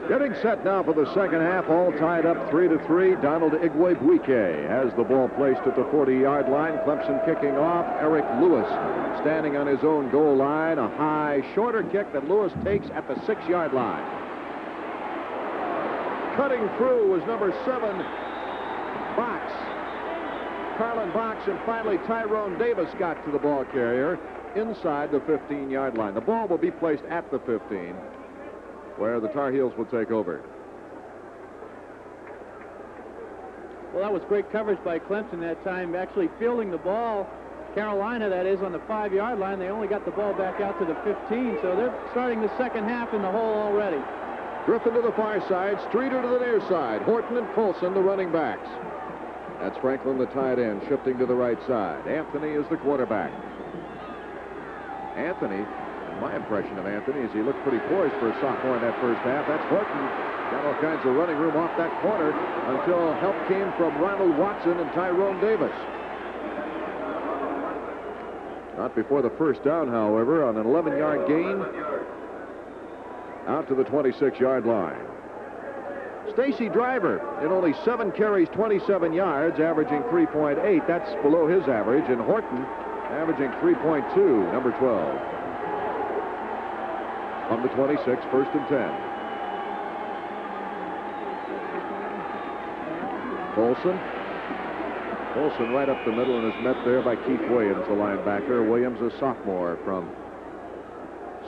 Getting set now for the second half, all tied up 3-3. Donald Igwebuike has the ball placed at the 40-yard line. Clemson kicking off. Eric Lewis standing on his own goal line. A high, shorter kick that Lewis takes at the 6-yard line. Cutting through was number 7, Box. Carlin Box, and finally Tyrone Davis got to the ball carrier inside the 15-yard line. The ball will be placed at the 15, where the Tar Heels will take over. Well, that was great coverage by Clemson that time, actually fielding the ball. Carolina, that is, on the 5-yard line. They only got the ball back out to the 15, so they're starting the second half in the hole already. Griffin to the far side, Streeter to the near side. Horton and Colson, the running backs. That's Franklin, the tight end, shifting to the right side. Anthony is the quarterback. Anthony, my impression of Anthony is he looked pretty poised for a sophomore in that first half. That's Horton. Got all kinds of running room off that corner until help came from Ronald Watson and Tyrone Davis. Not before the first down, however, on an 11-yard gain out to the 26-yard line. Stacy Driver in only 7 carries, 27 yards, averaging 3.8. That's below his average. And Horton averaging 3.2, number 12. On the 26, first and 10. Colson right up the middle and is met there by Keith Williams, the linebacker. Williams, a sophomore from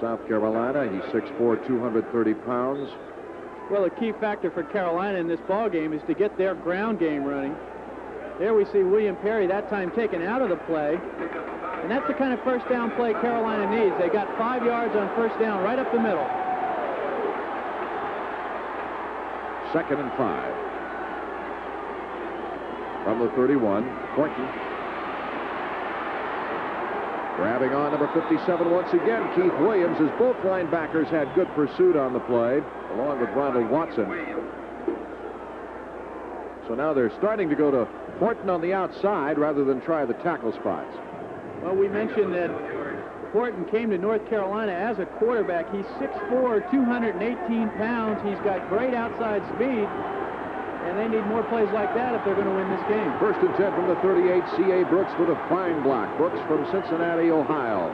South Carolina. He's 6'4", 230 pounds. Well, a key factor for Carolina in this ball game is to get their ground game running. There we see William Perry that time taken out of the play. And that's the kind of first down play Carolina needs. They got 5 yards on first down right up the middle. Second and 5. From the 31, Horton. Grabbing on number 57 once again, Keith Williams, as both linebackers had good pursuit on the play, along with Ronald Watson. So now they're starting to go to Horton on the outside rather than try the tackle spots. Well, we mentioned that Horton came to North Carolina as a quarterback. He's 6'4", 218 pounds. He's got great outside speed, and they need more plays like that if they're going to win this game. First and 10 from the 38, C.A. Brooks with a fine block. Brooks from Cincinnati, Ohio.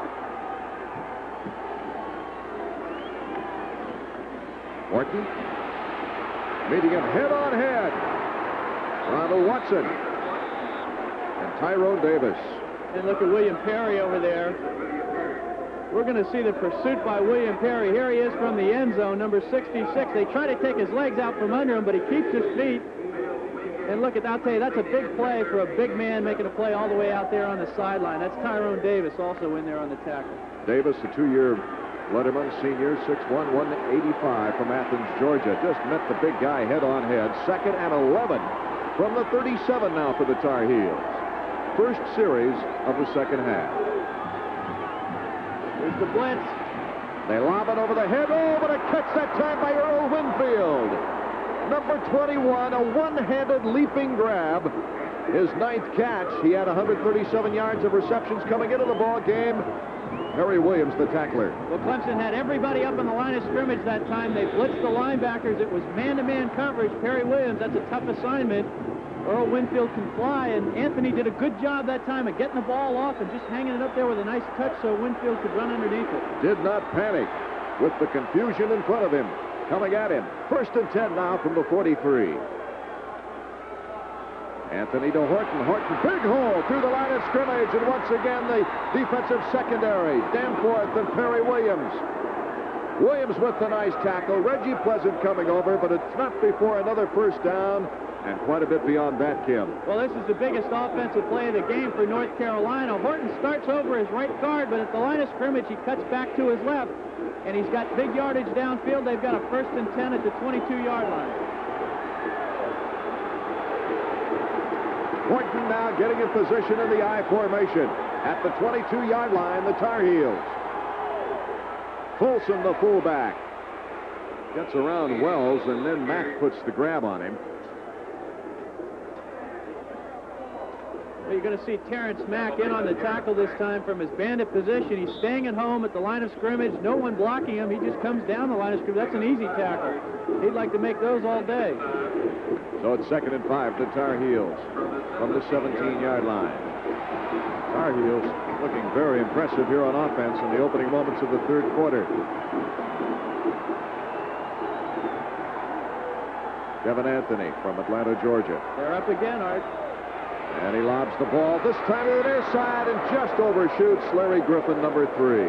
Horton meeting him head on head. Ronald Watson and Tyrone Davis. And look at William Perry over there. We're going to see the pursuit by William Perry. Here he is from the end zone, number 66. They try to take his legs out from under him, but he keeps his feet. And look, I'll tell you, that's a big play for a big man making a play all the way out there on the sideline. That's Tyrone Davis also in there on the tackle. Davis, the 2-year Letterman senior, 6'1", 185 from Athens, Georgia. Just met the big guy head on head. Second and 11 from the 37 now for the Tar Heels. First series of the second half. Here's the blitz. They lob it over the head. Oh, but a catch that time by Earl Winfield. Number 21, a one-handed leaping grab. His 9th catch. He had 137 yards of receptions coming into the ball game. Harry Williams, the tackler. Well, Clemson had everybody up on the line of scrimmage that time. They blitzed the linebackers. It was man-to-man coverage. Perry Williams, that's a tough assignment. Earl Winfield can fly, and Anthony did a good job that time of getting the ball off and just hanging it up there with a nice touch so Winfield could run underneath it. Did not panic with the confusion in front of him. Coming at him. First and 10 now from the 43. Anthony to Horton. Horton, big hole through the line of scrimmage, and once again the defensive secondary. Danforth and Perry Williams. Williams with the nice tackle. Reggie Pleasant coming over, but it's not before another first down, and quite a bit beyond that, Kim. Well, this is the biggest offensive play of the game for North Carolina. Horton starts over his right guard, but at the line of scrimmage, he cuts back to his left, and he's got big yardage downfield. They've got a first and 10 at the 22-yard line. Horton now getting in position in the I formation. At the 22-yard line, the Tar Heels. Folsom, the fullback, gets around Wells, and then Mack puts the grab on him. You're going to see Terrence Mack in on the tackle this time from his bandit position. He's staying at home at the line of scrimmage. No one blocking him. He just comes down the line of scrimmage. That's an easy tackle. He'd like to make those all day. So it's 2nd and 5 to Tar Heels from the 17-yard line. Tar Heels looking very impressive here on offense in the opening moments of the third quarter. Kevin Anthony from Atlanta, Georgia. They're up again, Art. And he lobs the ball, this time to the near side, and just overshoots Larry Griffin, number 3.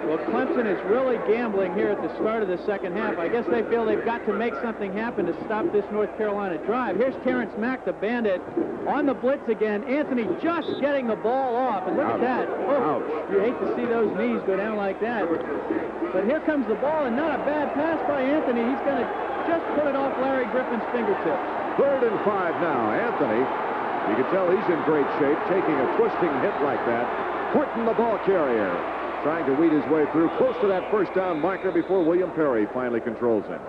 Well, Clemson is really gambling here at the start of the second half. I guess they feel they've got to make something happen to stop this North Carolina drive. Here's Terrence Mack, the bandit, on the blitz again. Anthony just getting the ball off, and look at that. Oh, ouch. You hate to see those knees go down like that. But here comes the ball, and not a bad pass by Anthony. He's going to just put it off Larry Griffin's fingertips. 3rd and 5 now. Anthony, you can tell he's in great shape, taking a twisting hit like that. Horton, the ball carrier, trying to weed his way through close to that first down marker before William Perry finally controls him.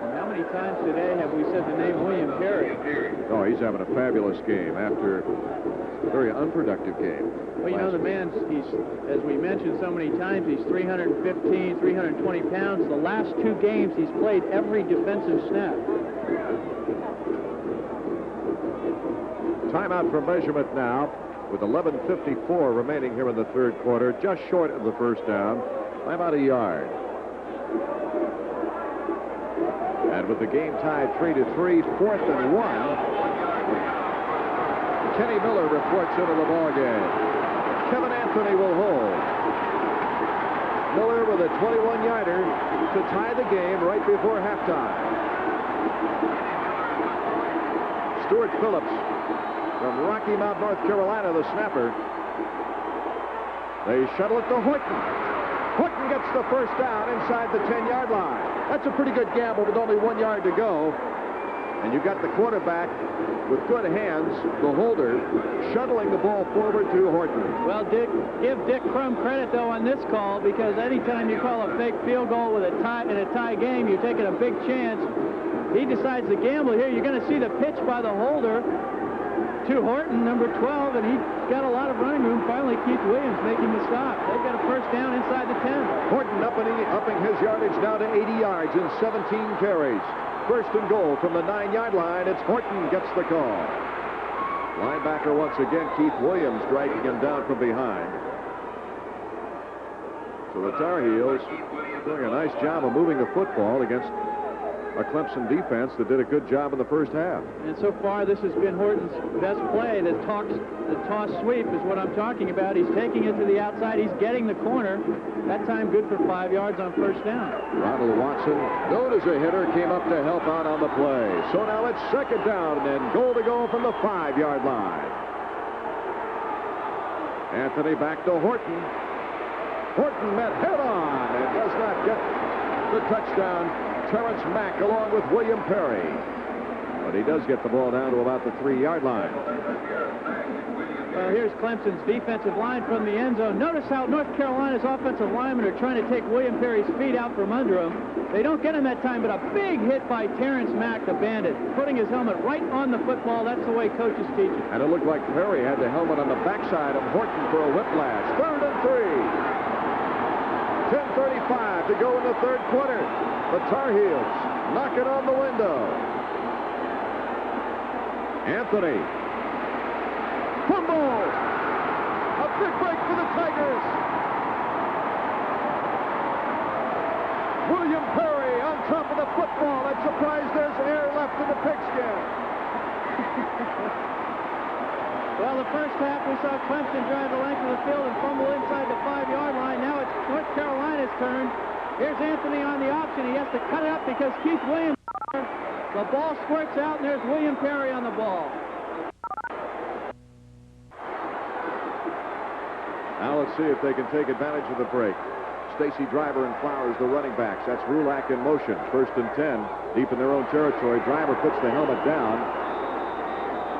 And how many times today have we said the name William Perry? Oh, he's having a fabulous game after a very unproductive game. Well, you know, the man, he's, as we mentioned so many times, he's 315, 320 pounds. The last 2 games, he's played every defensive snap. Timeout for measurement now, with 11:54 remaining here in the third quarter, just short of the first down by about a yard. And with the game tied 3-3, 4th and 1, Kenny Miller reports into the ball game. Kevin Anthony will hold. Miller with a 21-yarder to tie the game right before halftime. Stuart Phillips from Rocky Mount, North Carolina, the snapper. They shuttle it to Horton. Horton gets the first down inside the 10-yard line. That's a pretty good gamble with only 1 yard to go. And you've got the quarterback with good hands, the holder, shuttling the ball forward to Horton. Well, Dick, give Dick Crum credit, though, on this call, because anytime you call a fake field goal with a tie in a tie game, you're taking a big chance. He decides to gamble here. You're going to see the pitch by the holder to Horton, number 12, and he's got a lot of running room. Finally, Keith Williams making the stop. They've got a first down inside the 10. Horton upping his yardage now to 80 yards in 17 carries. First and goal from the 9-yard line. It's Horton gets the call. Linebacker once again, Keith Williams, dragging him down from behind. So the Tar Heels doing a nice job of moving the football against a Clemson defense that did a good job in the first half. And so far, this has been Horton's best play. The toss sweep is what I'm talking about. He's taking it to the outside. He's getting the corner. That time good for 5 yards on first down. Ronald Watson, known as a hitter, came up to help out on the play. So now it's second down and goal to go from the 5-yard line. Anthony back to Horton. Horton met head on and does not get the touchdown. Terrence Mack along with William Perry. But he does get the ball down to about the 3-yard line. Well, here's Clemson's defensive line from the end zone. Notice how North Carolina's offensive linemen are trying to take William Perry's feet out from under him. They don't get him that time, but a big hit by Terrence Mack, the bandit, putting his helmet right on the football. That's the way coaches teach it. And it looked like Perry had the helmet on the backside of Horton for a whiplash. 3rd and 3. 10:35 to go in the third quarter. The Tar Heels knock it on the window. Anthony. Fumble! A big break for the Tigers. William Perry on top of the football. I'm surprised there's air left in the pigskin. Well, the first half we saw Clemson drive the length of the field and fumble inside the 5-yard line. Now it's North Carolina's turn. Here's Anthony on the option. He has to cut it up because Keith Williams. The ball squirts out, and there's William Perry on the ball. Now let's see if they can take advantage of the break. Stacy Driver and Flowers, the running backs. That's Rulak in motion. 1st and 10, deep in their own territory. Driver puts the helmet down.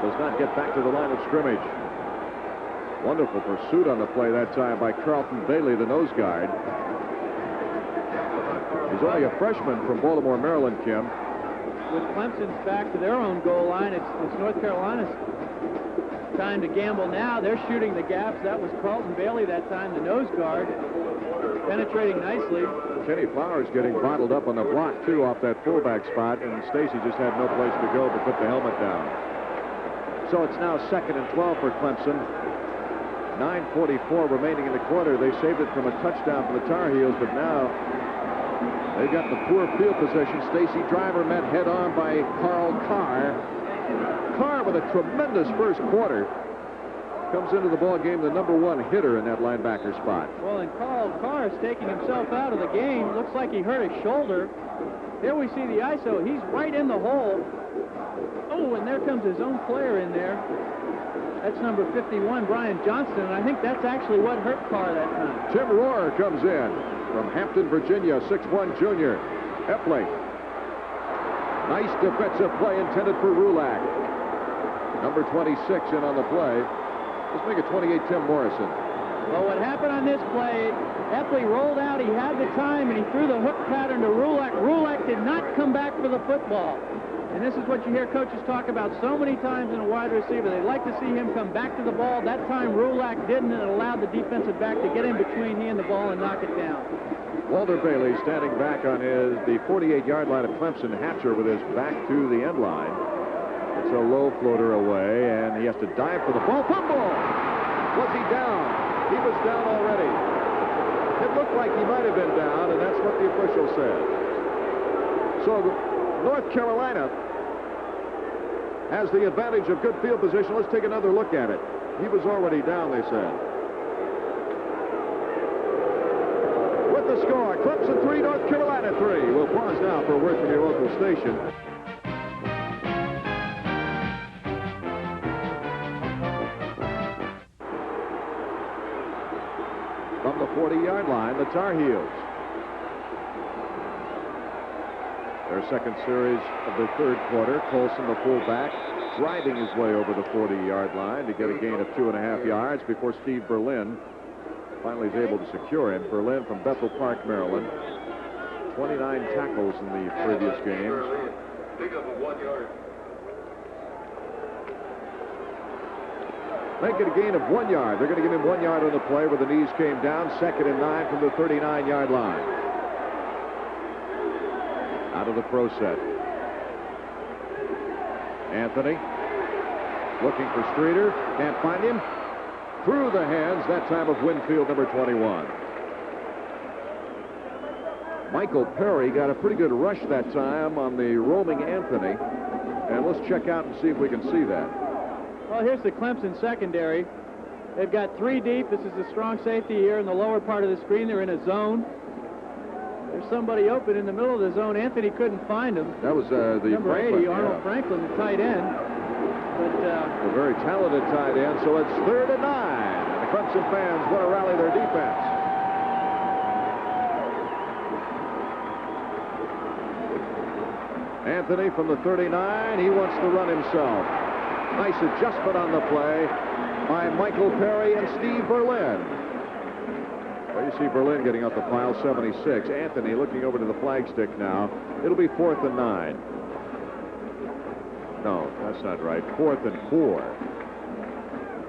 Does not get back to the line of scrimmage. Wonderful pursuit on the play that time by Carlton Bailey, the nose guard. He's only a freshman from Baltimore, Maryland, Kim. with Clemson's back to their own goal line. It's North Carolina's time to gamble now. They're shooting the gaps. That was Carlton Bailey that time, the nose guard, penetrating nicely. Kenny Flowers getting bottled up on the block, too, off that fullback spot, and Stacy just had no place to go but put the helmet down. So it's now 2nd and 12 for Clemson. 9:44 remaining in the quarter. They saved it from a touchdown for the Tar Heels, but now they've got the poor field position. Stacy Driver met head-on by Carl Carr. Carr with a tremendous first quarter. Comes into the ball game the #1 hitter in that linebacker spot. Well, and Carl Carr is taking himself out of the game. Looks like he hurt his shoulder. Here we see the ISO. He's right in the hole. Oh, and there comes his own player in there. That's number 51, Brian Johnston, and I think that's actually what hurt Carr that time. Tim Rohr comes in from Hampton, Virginia, 6'1" junior. Epley. Nice defensive play intended for Rulak. Number 26 in on the play. Let's make it 28, Tim Morrison. Well, what happened on this play, Epley rolled out, he had the time, and he threw the hook pattern to Rulak. Rulak did not come back for the football. And this is what you hear coaches talk about so many times in a wide receiver. They like to see him come back to the ball. That time Rulak didn't, and it allowed the defensive back to get in between he and the ball and knock it down. Walter Bailey standing back on the 48-yard line of Clemson. Hatcher with his back to the end line. It's a low floater away, and he has to dive for the ball. Fumble! Was he down? He was down already. It looked like he might have been down, and that's what the official said. So North Carolina has the advantage of good field position. Let's take another look at it. He was already down, they said. With the score, Clemson 3, North Carolina 3. We'll pause now for a word from your local station. From the 40-yard line, the Tar Heels. Their second series of the third quarter. Colson, the fullback, driving his way over the 40-yard line to get a gain of 2.5 yards before Steve Berlin finally is able to secure him. Berlin from Bethel Park, Maryland. 29 tackles in the previous games. Pick up a 1 yard. Make it a gain of 1 yard. They're going to give him 1 yard on the play where the knees came down. 2nd and 9 from the 39-yard line. Out of the pro set. Anthony looking for Streeter. Can't find him. Through the hands, that time of Winfield, number 21. Michael Perry got a pretty good rush that time on the roaming Anthony. And let's check out and see if we can see that. Well, here's the Clemson secondary. They've got 3 deep. This is the strong safety here in the lower part of the screen. They're in a zone. There's somebody open in the middle of the zone. Anthony couldn't find him. That was the number Franklin, 80, Arnold Franklin, the tight end. But a very talented tight end. So it's 3rd and 9. And the Clemson fans want to rally their defense. Anthony from the 39. He wants to run himself. Nice adjustment on the play by Michael Perry and Steve Berlin. Well, you see Berlin getting up the pile, 76. Anthony looking over to the flagstick now. It'll be 4th and 9. No, that's not right. 4th and 4.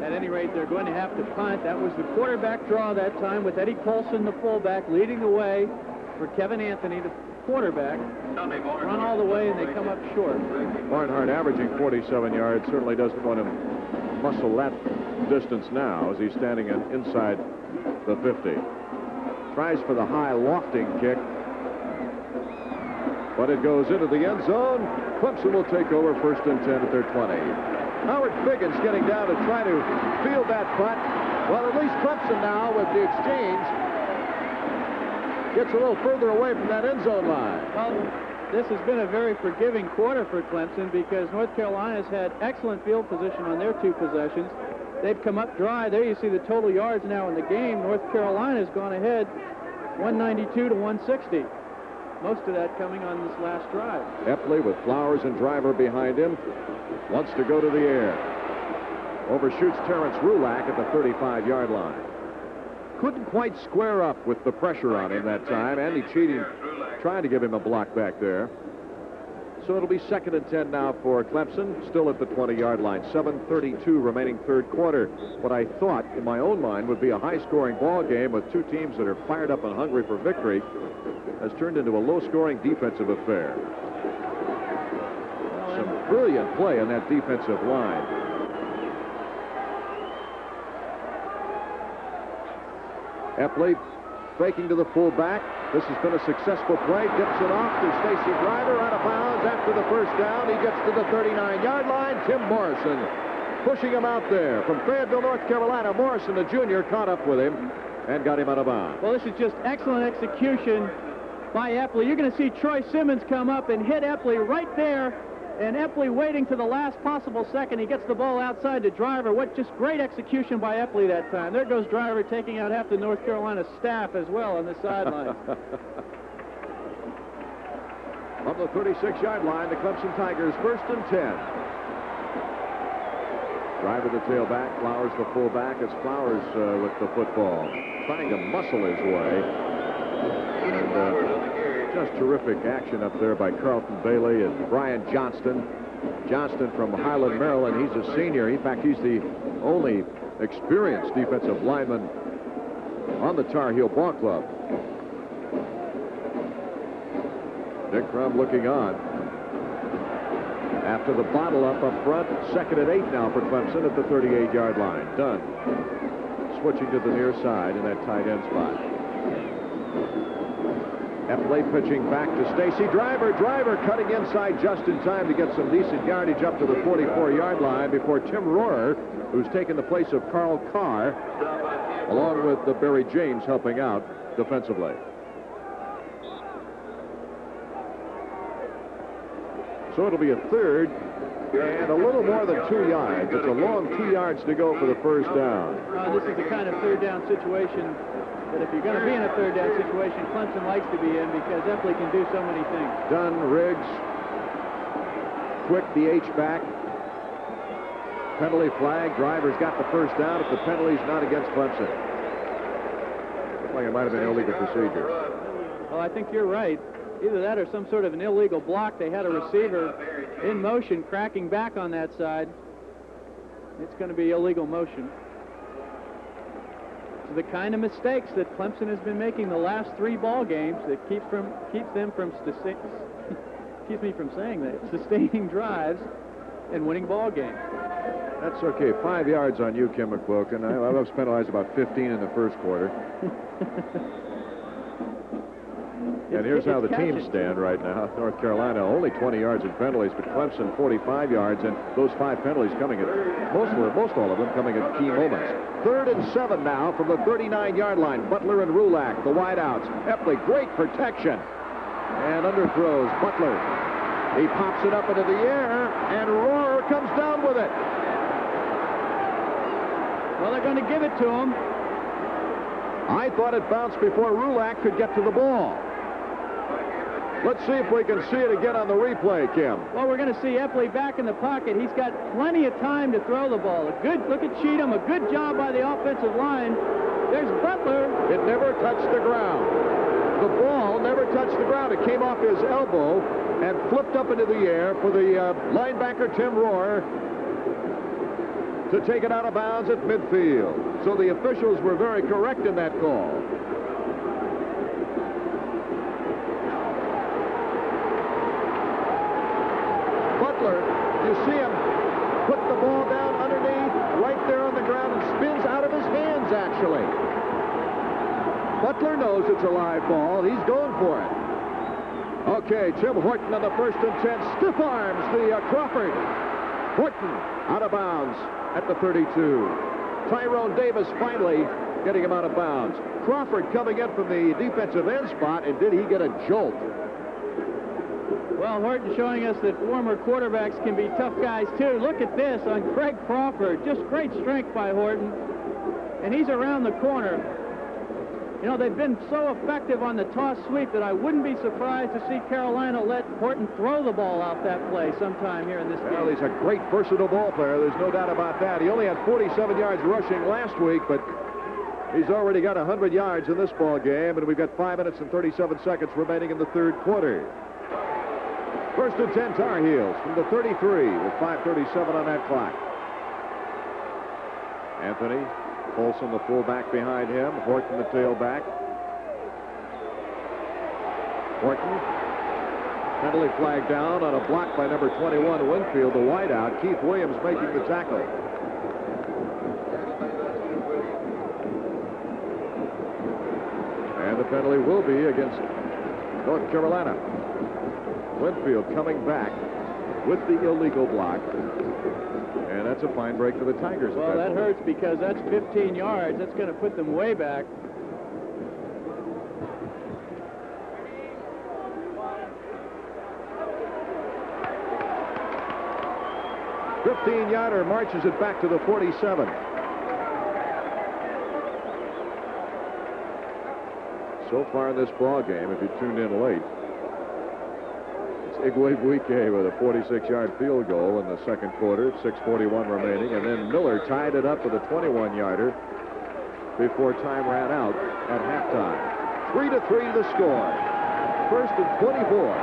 At any rate, they're going to have to punt. That was the quarterback draw that time with Eddie Colson, the fullback, leading the way for Kevin Anthony, the quarterback. Run all the way, and they come up short. Barnhart averaging 47 yards. Certainly doesn't want to muscle that distance now as he's standing inside the 50. Tries for the high lofting kick, but it goes into the end zone. Clemson will take over 1st and 10 at their 20. Howard Figgins getting down to try to field that punt. Well, at least Clemson now with the exchange gets a little further away from that end zone line. Well, this has been a very forgiving quarter for Clemson because North Carolina's had excellent field position on their 2 possessions. They've come up dry. There you see the total yards now in the game. North Carolina's gone ahead 192 to 160. Most of that coming on this last drive. Epley with Flowers and Driver behind him. Wants to go to the air. Overshoots Terrence Rulak at the 35-yard line. Couldn't quite square up with the pressure on him that time. Andy Cheating trying to give him a block back there. So it'll be 2nd and 10 now for Clemson, still at the 20-yard line. 7:32 remaining third quarter. What I thought in my own mind would be a high-scoring ball game with two teams that are fired up and hungry for victory has turned into a low-scoring defensive affair. Some brilliant play on that defensive line. Epley faking to the fullback. This has been a successful play. Dips it off to Stacy Driver, out of bounds after the first down. He gets to the 39-yard line. Tim Morrison pushing him out there. From Fayetteville, North Carolina, Morrison, the junior, caught up with him and got him out of bounds. Well, this is just excellent execution by Epley. You're going to see Troy Simmons come up and hit Epley right there. And Epley waiting to the last possible second. He gets the ball outside to Driver. What just great execution by Epley that time. There goes Driver taking out half the North Carolina staff as well on the sideline. On the 36-yard line, the Clemson Tigers 1st and 10. Driver the tailback, Flowers the fullback. It's Flowers with the football, trying to muscle his way. And just terrific action up there by Carlton Bailey and Brian Johnston. Johnston from Highland, Maryland. He's a senior. In fact, he's the only experienced defensive lineman on the Tar Heel Ball Club. Dick Crum looking on. After the bottle up front, 2nd and 8 now for Clemson at the 38-yard line. Dunn switching to the near side in that tight end spot. Epley pitching back to Stacy Driver. Driver cutting inside just in time to get some decent yardage up to the 44-yard line before Tim Rohrer, who's taken the place of Carl Carr, along with Barry James helping out defensively. So it'll be a 3rd and a little more than 2 yards. It's a long 2 yards to go for the first down. This is the kind of 3rd down situation that if you're going to be in a 3rd down situation, Clemson likes to be in because Epley can do so many things. Dunn, Riggs, Quick, the H-back. Penalty flag. Driver's got the first down if the penalty's not against Clemson. Looks like it might have been illegal procedure. Well, I think you're right. Either that or some sort of an illegal block. They had a receiver in motion cracking back on that side. It's going to be illegal motion. So the kind of mistakes that Clemson has been making the last 3 ball games that keeps them from sustaining drives and winning ball games. That's okay. 5 yards on you, Kim McQuilkin. I was penalized about 15 in the first quarter. And here's how the teams stand right now. North Carolina only 20 yards in penalties, but Clemson 45 yards, and those 5 penalties coming at most all of them coming at key moments. 3rd and 7 now from the 39-yard line. Butler and Rulak, the wideouts. Epley, great protection, and underthrows Butler. He pops it up into the air, and Rohrer comes down with it. Well, they're going to give it to him. I thought it bounced before Rulak could get to the ball. Let's see if we can see it again on the replay, Kim. Well, we're going to see Epley back in the pocket. He's got plenty of time to throw the ball. A good look at Cheatham. A good job by the offensive line. There's Butler. It never touched the ground. The ball never touched the ground. It came off his elbow and flipped up into the air for the linebacker, Tim Rohrer, to take it out of bounds at midfield. So the officials were very correct in that call. You see him put the ball down underneath, right there on the ground, and spins out of his hands, actually. Butler knows it's a live ball. He's going for it. Okay, Tim Horton on the 1st and 10. Stiff arms the Crawford. Horton out of bounds at the 32. Tyrone Davis finally getting him out of bounds. Crawford coming in from the defensive end spot, and did he get a jolt? Well, Horton showing us that former quarterbacks can be tough guys, too. Look at this on Craig Crawford. Just great strength by Horton. And he's around the corner. You know, they've been so effective on the toss sweep that I wouldn't be surprised to see Carolina let Horton throw the ball out that play sometime here in this game. Well, he's a great versatile ball player. There's no doubt about that. He only had 47 yards rushing last week, but he's already got 100 yards in this ball game, and we've got 5 minutes and 37 seconds remaining in the 3rd quarter. First and 10 Tar Heels from the 33 with 5:37 on that clock. Anthony, Colson the fullback behind him, Horton the tailback. Horton, penalty flag down on a block by number 21 Winfield, the wideout. Keith Williams making the tackle. And the penalty will be against North Carolina. Winfield coming back with the illegal block. And that's a fine break for the Tigers. Well, that hurts because that's 15 yards. That's going to put them way back. $15-yarder marches it back to the 47. So far in this ball game, if you tuned in late, it's Igwebuike with a 46-yard field goal in the second quarter, 6:41 remaining, and then Miller tied it up with a 21-yarder before time ran out at halftime. 3-3 the score. First and 24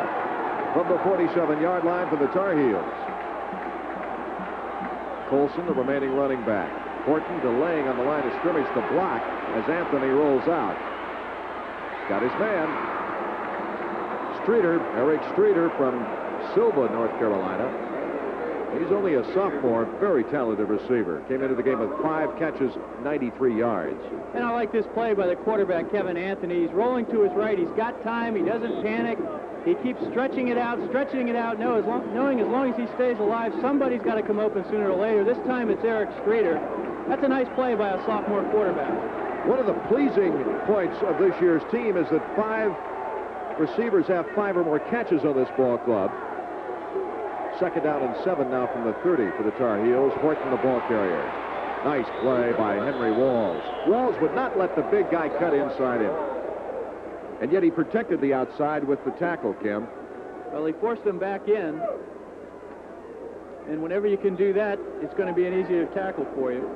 from the 47-yard line for the Tar Heels. Colson, the remaining running back. Horton delaying on the line of scrimmage to block as Anthony rolls out. Got his man. Streeter, Eric Streeter from Silva, North Carolina. He's only a sophomore, very talented receiver. Came into the game with 5 catches, 93 yards. And I like this play by the quarterback, Kevin Anthony. He's rolling to his right. He's got time. He doesn't panic. He keeps stretching it out, knowing as long as he stays alive, somebody's got to come open sooner or later. This time it's Eric Streeter. That's a nice play by a sophomore quarterback. One of the pleasing points of this year's team is that 5 receivers have 5 or more catches on this ball club. Second down and 7 now from the 30 for the Tar Heels. Horton the ball carrier. Nice play by Henry Walls. Walls would not let the big guy cut inside him. And yet he protected the outside with the tackle, Kim. Well, he forced them back in. And whenever you can do that, it's going to be an easier tackle for you.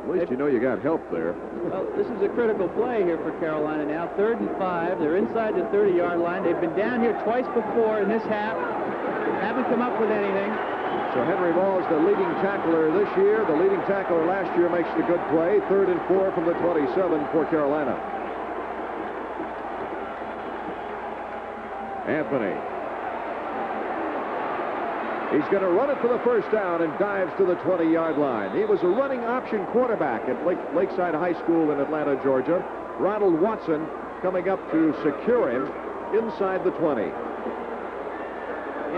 At least you know you got help there. Well, this is a critical play here for Carolina now. 3rd and 5. They're inside the 30-yard line. They've been down here twice before in this half. Haven't come up with anything. So Henry Walls, the leading tackler this year. The leading tackler last year makes the good play. 3rd and 4 from the 27 for Carolina. Anthony. He's going to run it for the first down and dives to the 20-yard line. He was a running option quarterback at Lakeside High School in Atlanta, Georgia. Ronald Watson coming up to secure him inside the 20.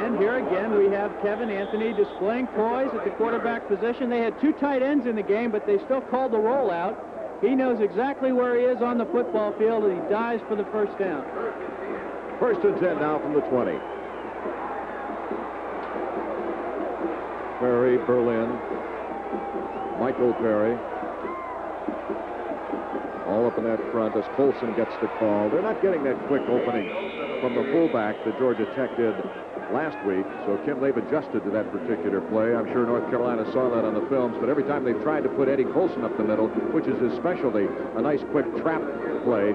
And here again we have Kevin Anthony displaying poise at the quarterback position. They had 2 tight ends in the game, but they still called the rollout. He knows exactly where he is on the football field, and he dives for the first down. First and 10 now from the 20. Perry, Berlin, Michael Perry. All up in that front as Colson gets the call. They're not getting that quick opening from the fullback that Georgia Tech did last week. So, Kim, they've adjusted to that particular play. I'm sure North Carolina saw that on the films, but every time they've tried to put Eddie Colson up the middle, which is his specialty, a nice quick trap play,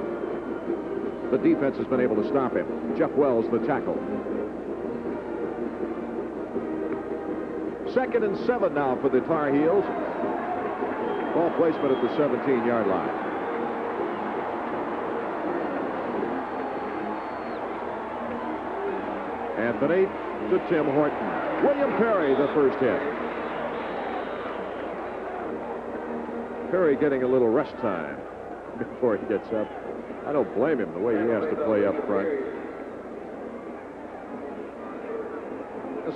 the defense has been able to stop him. Jeff Wells, the tackle. 2nd and 7 now for the Tar Heels. Ball placement at the 17-yard line. Anthony to Tim Horton. William Perry, the first hit. Perry getting a little rest time before he gets up. I don't blame him the way he has to play up front.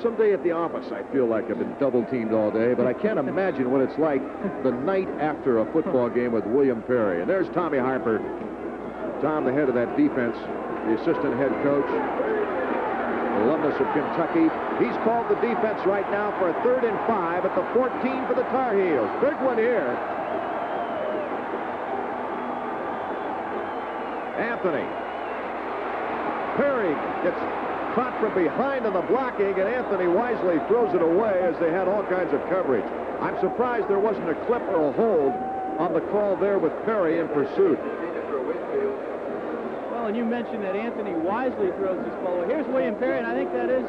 Someday at the office, I feel like I've been double-teamed all day, but I can't imagine what it's like the night after a football game with William Perry. And there's Tommy Harper. Tom, the head of that defense, the assistant head coach, alumnus of Kentucky. He's called the defense right now for a 3rd and 5 at the 14 for the Tar Heels. Big one here. Anthony. Perry gets caught from behind in the blocking, and Anthony wisely throws it away as they had all kinds of coverage. I'm surprised there wasn't a clip or a hold on the call there with Perry in pursuit. Well, and you mentioned that Anthony wisely throws this ball away. Here's William Perry, and I think that is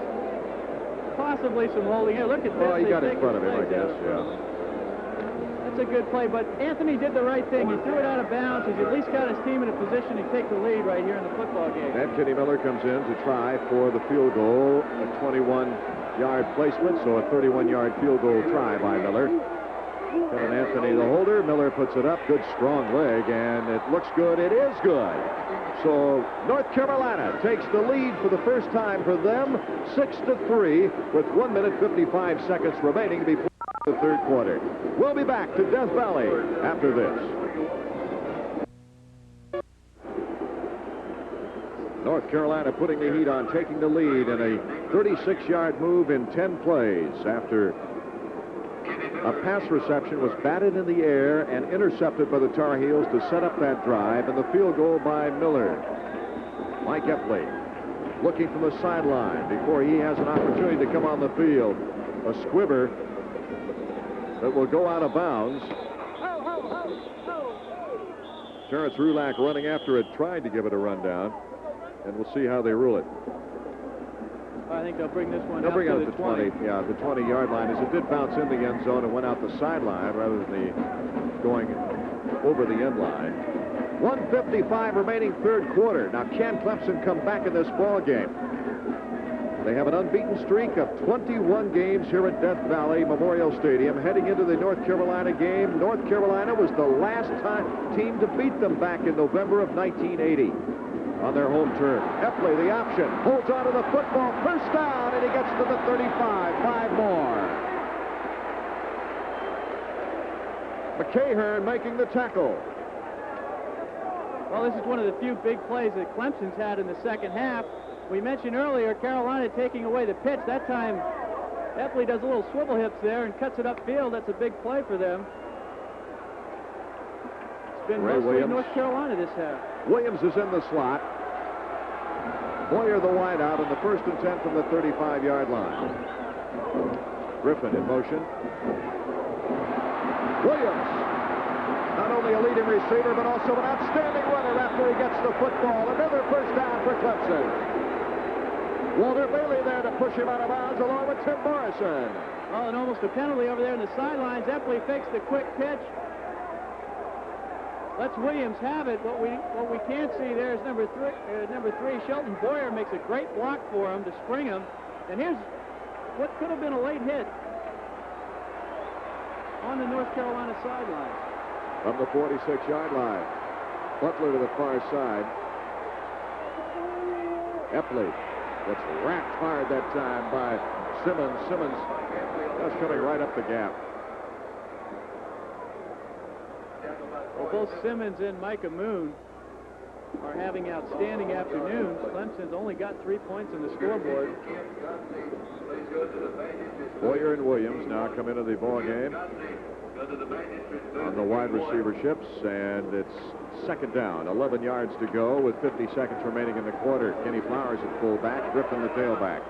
possibly some holding here. Look at this. Well, he got in front of him, I legs guess, out. yeah. That's a good play, but Anthony did the right thing. He threw it out of bounds. He's at least got his team in a position to take the lead right here in the football game. And Kenny Miller comes in to try for the field goal, a 21-yard placement, so a 31-yard field goal try by Miller. Kevin Anthony, the holder. Miller puts it up. Good, strong leg, and it looks good. It is good. So North Carolina takes the lead for the first time for them, 6-3, with 1 minute 55 seconds remaining before the third quarter. We'll be back to Death Valley after this. North Carolina putting the heat on, taking the lead in a 36-yard move in 10 plays after a pass reception was batted in the air and intercepted by the Tar Heels to set up that drive, and the field goal by Miller. Mike Epley looking from the sideline before he has an opportunity to come on the field. A squibber that will go out of bounds. Terrence Rulak running after it, tried to give it a rundown, and we'll see how they rule it. I think they'll bring this one They'll out bring to out the the 20. Yeah, the 20-yard line, as it did bounce in the end zone and went out the sideline rather than going over the end line. 1:55 remaining third quarter. Now, can Clemson come back in this ball game? They have an unbeaten streak of 21 games here at Death Valley Memorial Stadium. Heading into the North Carolina game, North Carolina was the last team to beat them back in November of 1980. On their home turf. Epley, the option, holds on to the football, first down, and he gets to the 35. 5 more. McCahern making the tackle. Well, this is one of the few big plays that Clemson's had in the second half. We mentioned earlier Carolina taking away the pitch. That time, Epley does a little swivel hips there and cuts it upfield. That's a big play for them. It's been Ray mostly Williams. North Carolina this half. Williams is in the slot. Boyer the wideout on the 1st and 10 from the 35-yard line. Griffin in motion. Williams, not only a leading receiver, but also an outstanding runner after he gets the football. Another first down for Clemson. Walter Bailey there to push him out of bounds along with Tim Morrison. Oh, and almost a penalty over there in the sidelines. Epley fakes the quick pitch. Lets Williams have it. What we can't see there is number three, Shelton Boyer makes a great block for him to spring him. And here's what could have been a late hit on the North Carolina sideline. From the 46-yard line. Butler to the far side. Epley gets wrapped hard that time by Simmons. Simmons that's coming right up the gap. Well, both Simmons and Micah Moon are having outstanding afternoons. Clemson's only got 3 points on the scoreboard. Boyer and Williams now come into the ball game on the wide receiverships, and it's second down. 11 yards to go with 50 seconds remaining in the quarter. Kenny Flowers at fullback, Griffin the tailback.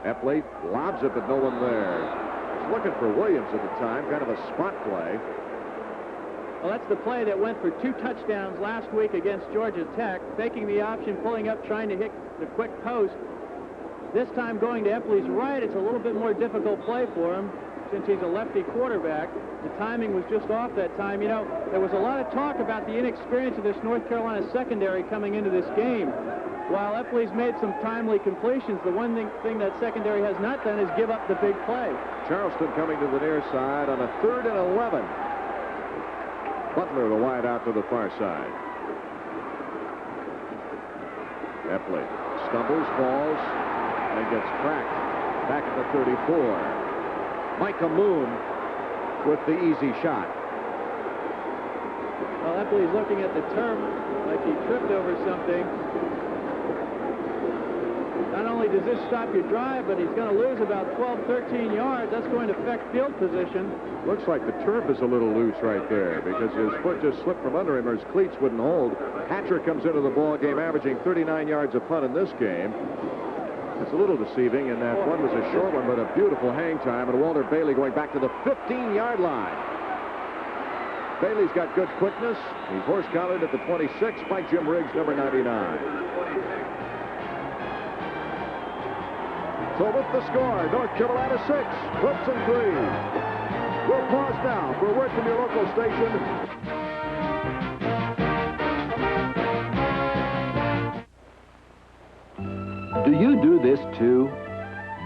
Epley lobs it, but no one there. He's looking for Williams at the time, kind of a spot play. Well, that's the play that went for 2 touchdowns last week against Georgia Tech, faking the option, pulling up, trying to hit the quick post. This time going to Epley's right. It's a little bit more difficult play for him since he's a lefty quarterback. The timing was just off that time. You know, there was a lot of talk about the inexperience of this North Carolina secondary coming into this game. While Epley's made some timely completions, the one thing that secondary has not done is give up the big play. Charleston coming to the near side on a 3rd and 11. Butler the wide out to the far side. Epley stumbles, falls, and gets cracked back at the 34. Micah Moon with the easy shot. Well, Epley's looking at the turf like he tripped over something. Not only does this stop your drive, but he's going to lose about 12, 13 yards. That's going to affect field position. Looks like the turf is a little loose right there because his foot just slipped from under him or his cleats wouldn't hold. Hatcher comes into the ball game averaging 39 yards a punt in this game. It's a little deceiving, and that one was a short one, but a beautiful hang time, and Walter Bailey going back to the 15-yard line. Bailey's got good quickness. He's horse-collared at the 26 by Jim Riggs, number 99. So with the score, North Carolina 6, Clemson 3. We'll pause now for a word from your local station. Do you do this too?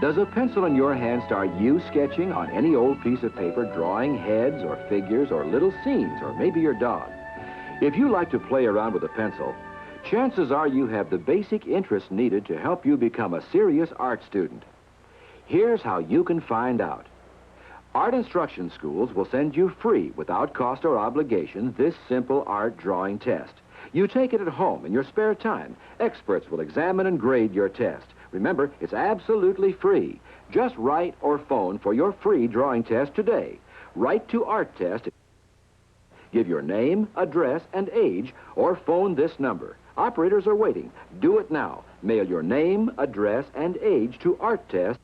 Does a pencil in your hand start you sketching on any old piece of paper, drawing heads or figures or little scenes, or maybe your dog? If you like to play around with a pencil, chances are you have the basic interest needed to help you become a serious art student. Here's how you can find out. Art instruction schools will send you free, without cost or obligation, this simple art drawing test. You take it at home in your spare time. Experts will examine and grade your test. Remember, it's absolutely free. Just write or phone for your free drawing test today. Write to Art Test. Give your name, address, and age, or phone this number. Operators are waiting. Do it now. Mail your name, address, and age to Art Test,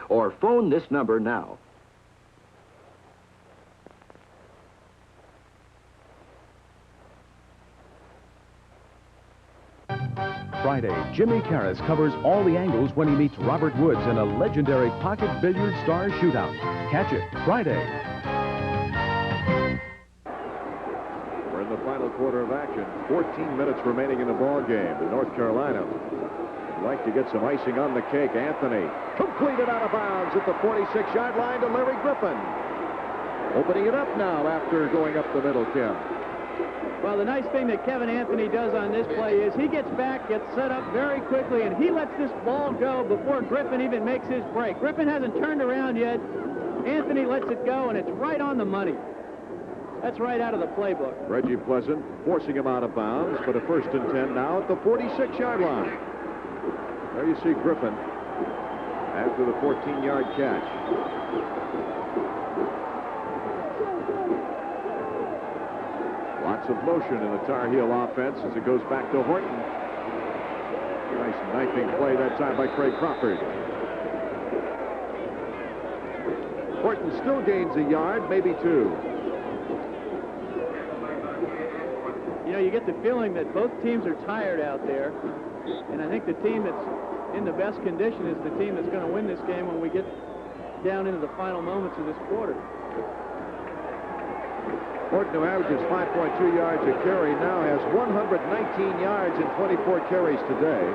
or phone this number now. Friday, Jimmy Karras covers all the angles when he meets Robert Woods in a legendary pocket billiard star shootout. Catch it Friday. We're in the final quarter of action. 14 minutes remaining in the ball game. And North Carolina would like to get some icing on the cake. Anthony completed out of bounds at the 46-yard line to Larry Griffin. Opening it up now after going up the middle, Kim. Well, the nice thing that Kevin Anthony does on this play is he gets back, gets set up very quickly, and he lets this ball go before Griffin even makes his break. Griffin hasn't turned around yet. Anthony lets it go, and it's right on the money. That's right out of the playbook. Reggie Pleasant forcing him out of bounds, but a 1st and 10 now at the 46-yard line. There you see Griffin after the 14-yard catch. Lots of motion in the Tar Heel offense as it goes back to Horton. Nice knifing play that time by Craig Crawford. Horton still gains a yard, maybe 2. You know, you get the feeling that both teams are tired out there, and I think the team that's in the best condition is the team that's going to win this game when we get down into the final moments of this quarter. Horton, who averages 5.2 yards a carry, now has 119 yards in 24 carries today.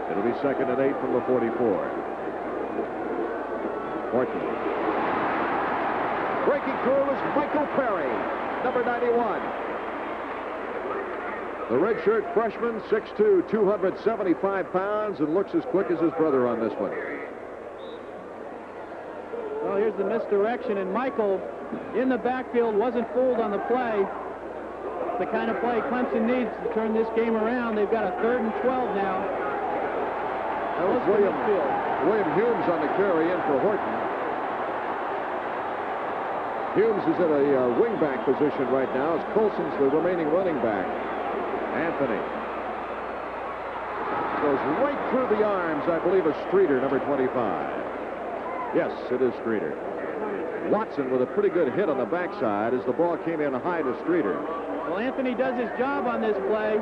It'll be 2nd and 8 from the 44. Horton. Breaking through is Michael Perry, number 91. The redshirt freshman, 6'2", 275 pounds, and looks as quick as his brother on this one. Well, here's the misdirection, and Michael in the backfield wasn't fooled on the play. The kind of play Clemson needs to turn this game around. They've got a 3rd and 12 now. That was William Humes on the carry in for Horton. Humes is at a wingback position right now as Colson's the remaining running back. Anthony goes right through the arms, I believe, of Streeter, number 25. Yes, it is Streeter. Watson with a pretty good hit on the backside as the ball came in high to Streeter. Well, Anthony does his job on this play.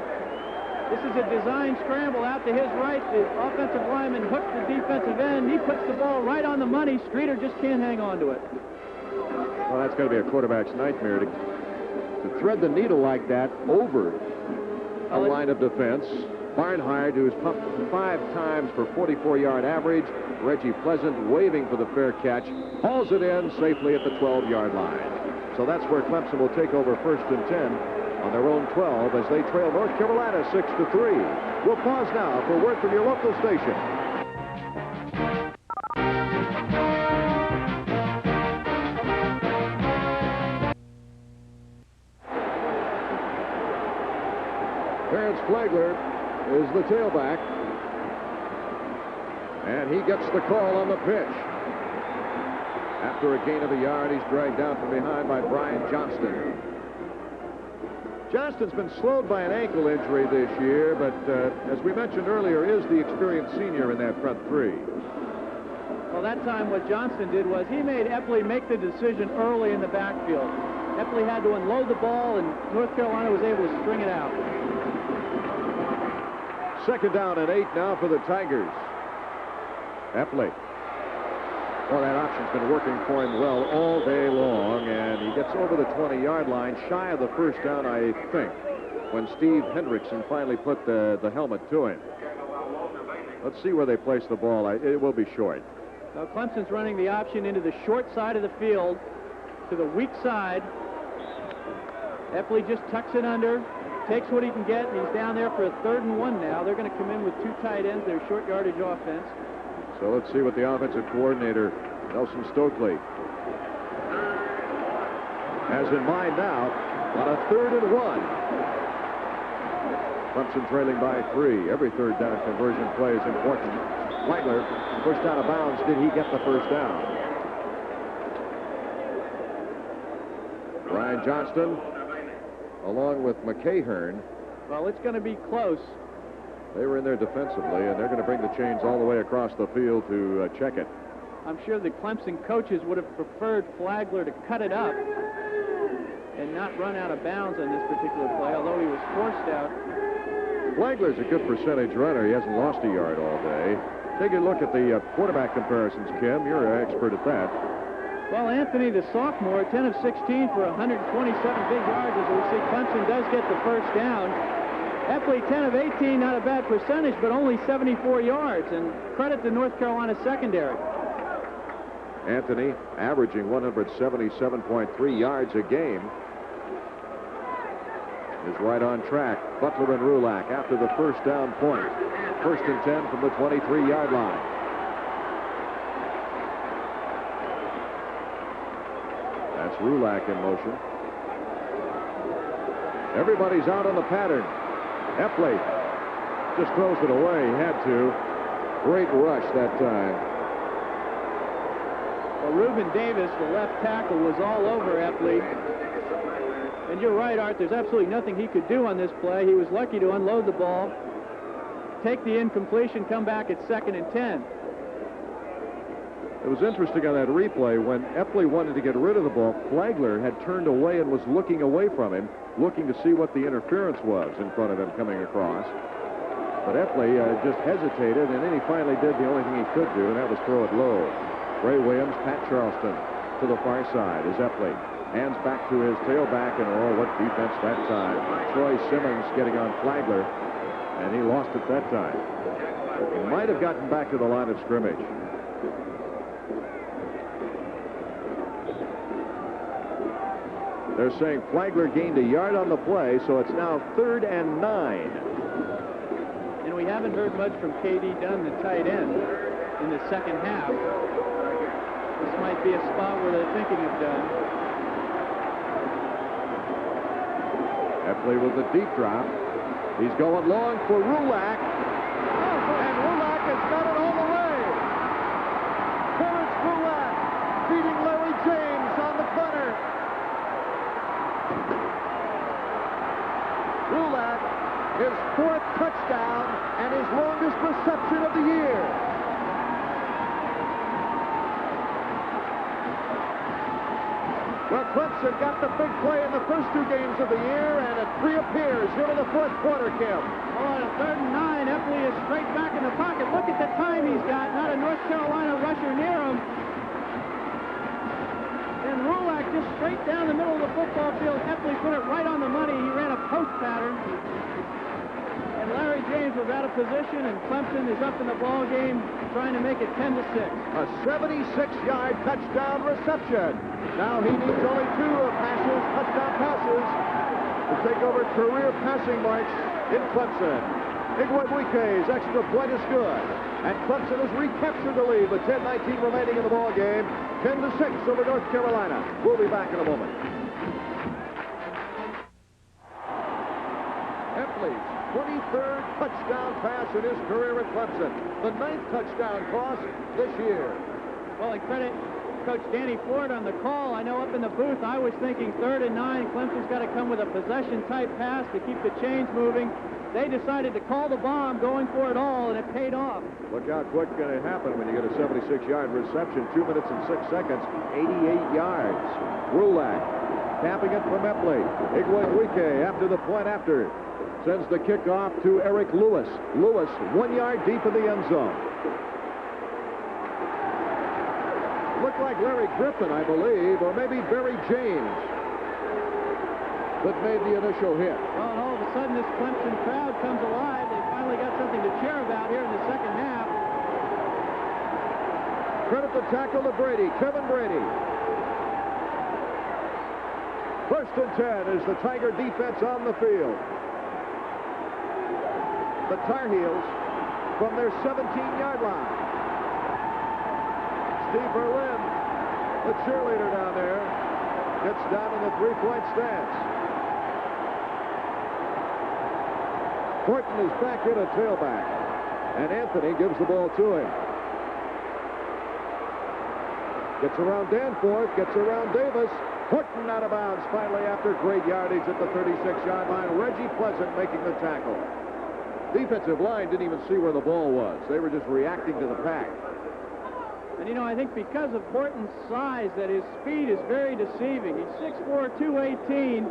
This is a design scramble out to his right. The offensive lineman hooks the defensive end. He puts the ball right on the money. Streeter just can't hang on to it. Well, that's going to be a quarterback's nightmare to thread the needle like that over a line of defense. Barnhart, who's pumped 5 times for 44-yard average. Reggie Pleasant waving for the fair catch. Hauls it in safely at the 12-yard line. So that's where Clemson will take over 1st and 10 on their own 12 as they trail North Carolina 6-3. We'll pause now for word from your local station. Terrence Flagler is the tailback. And he gets the call on the pitch. After a gain of a yard, he's dragged down from behind by Brian Johnston. Johnston's been slowed by an ankle injury this year, but as we mentioned earlier, is the experienced senior in that front 3. Well, that time what Johnston did was he made Epley make the decision early in the backfield. Epley had to unload the ball, and North Carolina was able to string it out. 2nd down and 8 now for the Tigers. Epley. Well, that option's been working for him well all day long, and he gets over the 20-yard line, shy of the first down, I think, when Steve Hendrickson finally put the helmet to him. Let's see where they place the ball. It will be short. Now Clemson's running the option into the short side of the field to the weak side. Epley just tucks it under, takes what he can get, and he's down there for a 3rd and 1 now. They're going to come in with 2 tight ends. They're short yardage offense. So let's see what the offensive coordinator, Nelson Stokely, has in mind now on a 3rd and 1. Clemson trailing by 3. Every 3rd down conversion play is important. Flagler pushed out of bounds. Did he get the first down? Brian Johnston along with McCahern. Well, it's going to be close. They were in there defensively, and they're going to bring the chains all the way across the field to check it. I'm sure the Clemson coaches would have preferred Flagler to cut it up and not run out of bounds on this particular play, although he was forced out. Flagler's a good percentage runner. He hasn't lost a yard all day. Take a look at the quarterback comparisons, Kim. You're an expert at that. Well, Anthony, the sophomore, 10 of 16 for 127 big yards, as we see Clemson does get the first down. Epley, 10 of 18, not a bad percentage, but only 74 yards, and credit to North Carolina secondary. Anthony averaging 177.3 yards a game. Is right on track. Butler and Rulak after the first down point. 1st and 10 from the 23-yard line. That's Rulak in motion. Everybody's out on the pattern. Epley just throws it away. He had to. Great rush that time. Well, Reuben Davis, the left tackle, was all over Epley. And you're right, Art, there's absolutely nothing he could do on this play. He was lucky to unload the ball, take the incompletion, come back at 2nd and 10. It was interesting on that replay when Epley wanted to get rid of the ball. Flagler had turned away and was looking away from him, looking to see what the interference was in front of him coming across. But Epley just hesitated, and then he finally did the only thing he could do, and that was throw it low. Ray Williams, Pat Charleston to the far side as Epley hands back to his tailback, and oh, what defense that time. Troy Simmons getting on Flagler, and he lost it that time. He might have gotten back to the line of scrimmage. They're saying Flagler gained a yard on the play, so it's now 3rd and 9. And we haven't heard much from K.D. Dunn, the tight end, in the second half. This might be a spot where they're thinking of Dunn. Epley with the deep drop. He's going long for Rulak. And Rulak has got it all the way. Terrence Rulak beating Larry James on the punter. Rulak, his 4th touchdown and his longest reception of the year. Well, Clemson got the big play in the first 2 games of the year, and it reappears here in the 4th quarter, Kim. Oh, at 3rd and 9, Epley is straight back in the pocket. Look at the time he's got. Not a North Carolina rusher near him. And Rulak just straight down the middle of the football field. Epley put it right on the money. He ran a post pattern. And Larry James was out of position, and Clemson is up in the ball game trying to make it 10-6. A 76-yard touchdown reception. Now he needs only 2 touchdown passes, to take over career passing marks in Clemson. Igwebuike's extra point is good. And Clemson has recaptured the lead with 10:19 remaining in the ball game. 10-6 over North Carolina. We'll be back in a moment. Epley's 23rd touchdown pass in his career at Clemson. The 9th touchdown cross this year. Well, and credit Coach Danny Ford on the call. I know up in the booth I was thinking 3rd and 9. Clemson's got to come with a possession-type pass to keep the chains moving. they decided to call the bomb, going for it all, and it paid off. Look how quick can it happen when you get a 76-yard reception. 2 minutes and 6 seconds, 88 yards. Rulak tapping it from Epley. Igwe after the point after. Sends the kickoff to Eric Lewis. Lewis 1 yard deep in the end zone. Looked like Larry Griffin, I believe, or maybe Barry James that made the initial hit. Well, and all of a sudden, this Clemson crowd comes alive. They finally got something to cheer about here in the second half. Credit the tackle to Brady, Kevin Brady. 1st and 10 is the Tiger defense on the field. The Tar Heels from their 17-yard line. Steve Berlin, the cheerleader down there, gets down in the three-point stance. Horton is back in at tailback, and Anthony gives the ball to him. Gets around Danforth, gets around Davis. Horton out of bounds finally after great yardage at the 36-yard line. Reggie Pleasant making the tackle. Defensive line didn't even see where the ball was. They were just reacting to the pack. And, you know, I think because of Horton's size, that his speed is very deceiving. He's 6'4", 218,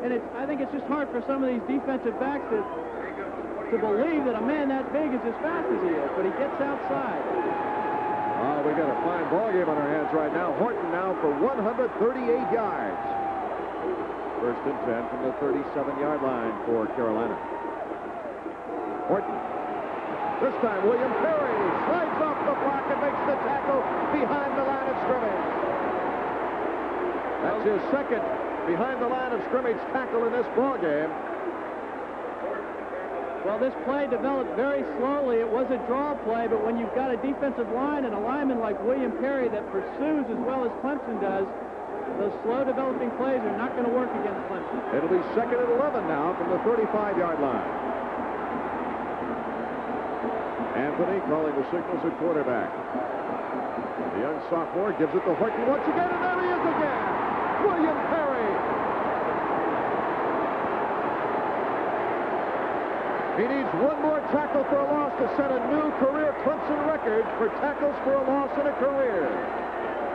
and I think it's just hard for some of these defensive backs to believe that a man that big is as fast as he is, but he gets outside. Oh, we got a fine ball game on our hands right now. Horton now for 138 yards. 1st and 10 from the 37-yard line for Carolina. Horton. This time, William Perry slides off the block and makes the tackle behind the line of scrimmage. That's his second behind the line of scrimmage tackle in this ball game. Well, this play developed very slowly. It was a draw play, but when you've got a defensive line and a lineman like William Perry that pursues as well as Clemson does, those slow developing plays are not going to work against Clemson. It'll be 2nd and 11 now from the 35-yard line. Anthony calling the signals at quarterback. The young sophomore gives it to Horton once again, and there he is again. William Perry. He needs one more tackle for a loss to set a new career Clemson record for tackles for a loss in a career.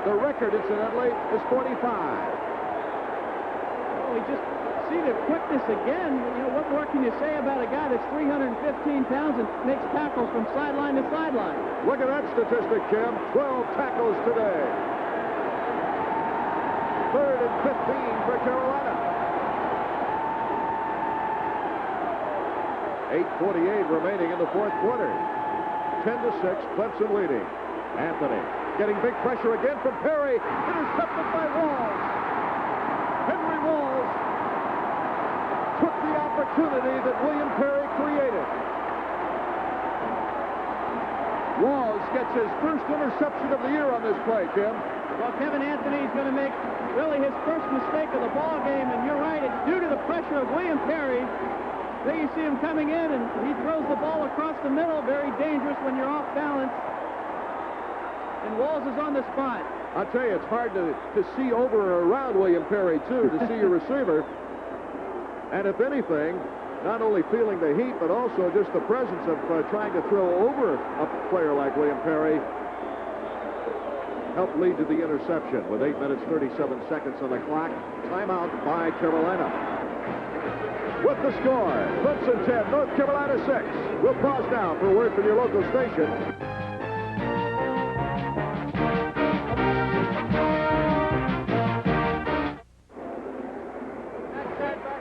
The record, incidentally, is 45. Oh, we just see the quickness again. You know, what more can you say about a guy that's 315 pounds and makes tackles from sideline to sideline? Look at that statistic, Kim. 12 tackles today. 3rd and 15 for Carolina. 8:48 remaining in the 4th quarter. 10-6, Clemson leading. Anthony getting big pressure again from Perry. Intercepted by Walls. Henry Walls took the opportunity that William Perry created. Walls gets his first interception of the year on this play, Kim. Well, Kevin Anthony's going to make really his first mistake of the ball game, and you're right, it's due to the pressure of William Perry. There you see him coming in, and he throws the ball across the middle. Very dangerous when you're off balance. And Walls is on the spot. I'll tell you, it's hard to see over or around William Perry, too, to see your receiver. And if anything, not only feeling the heat, but also just the presence of trying to throw over a player like William Perry helped lead to the interception with 8 minutes, 37 seconds on the clock. Timeout by Carolina. With the score, Clemson 10, North Carolina 6. We'll pause now for a word from your local station.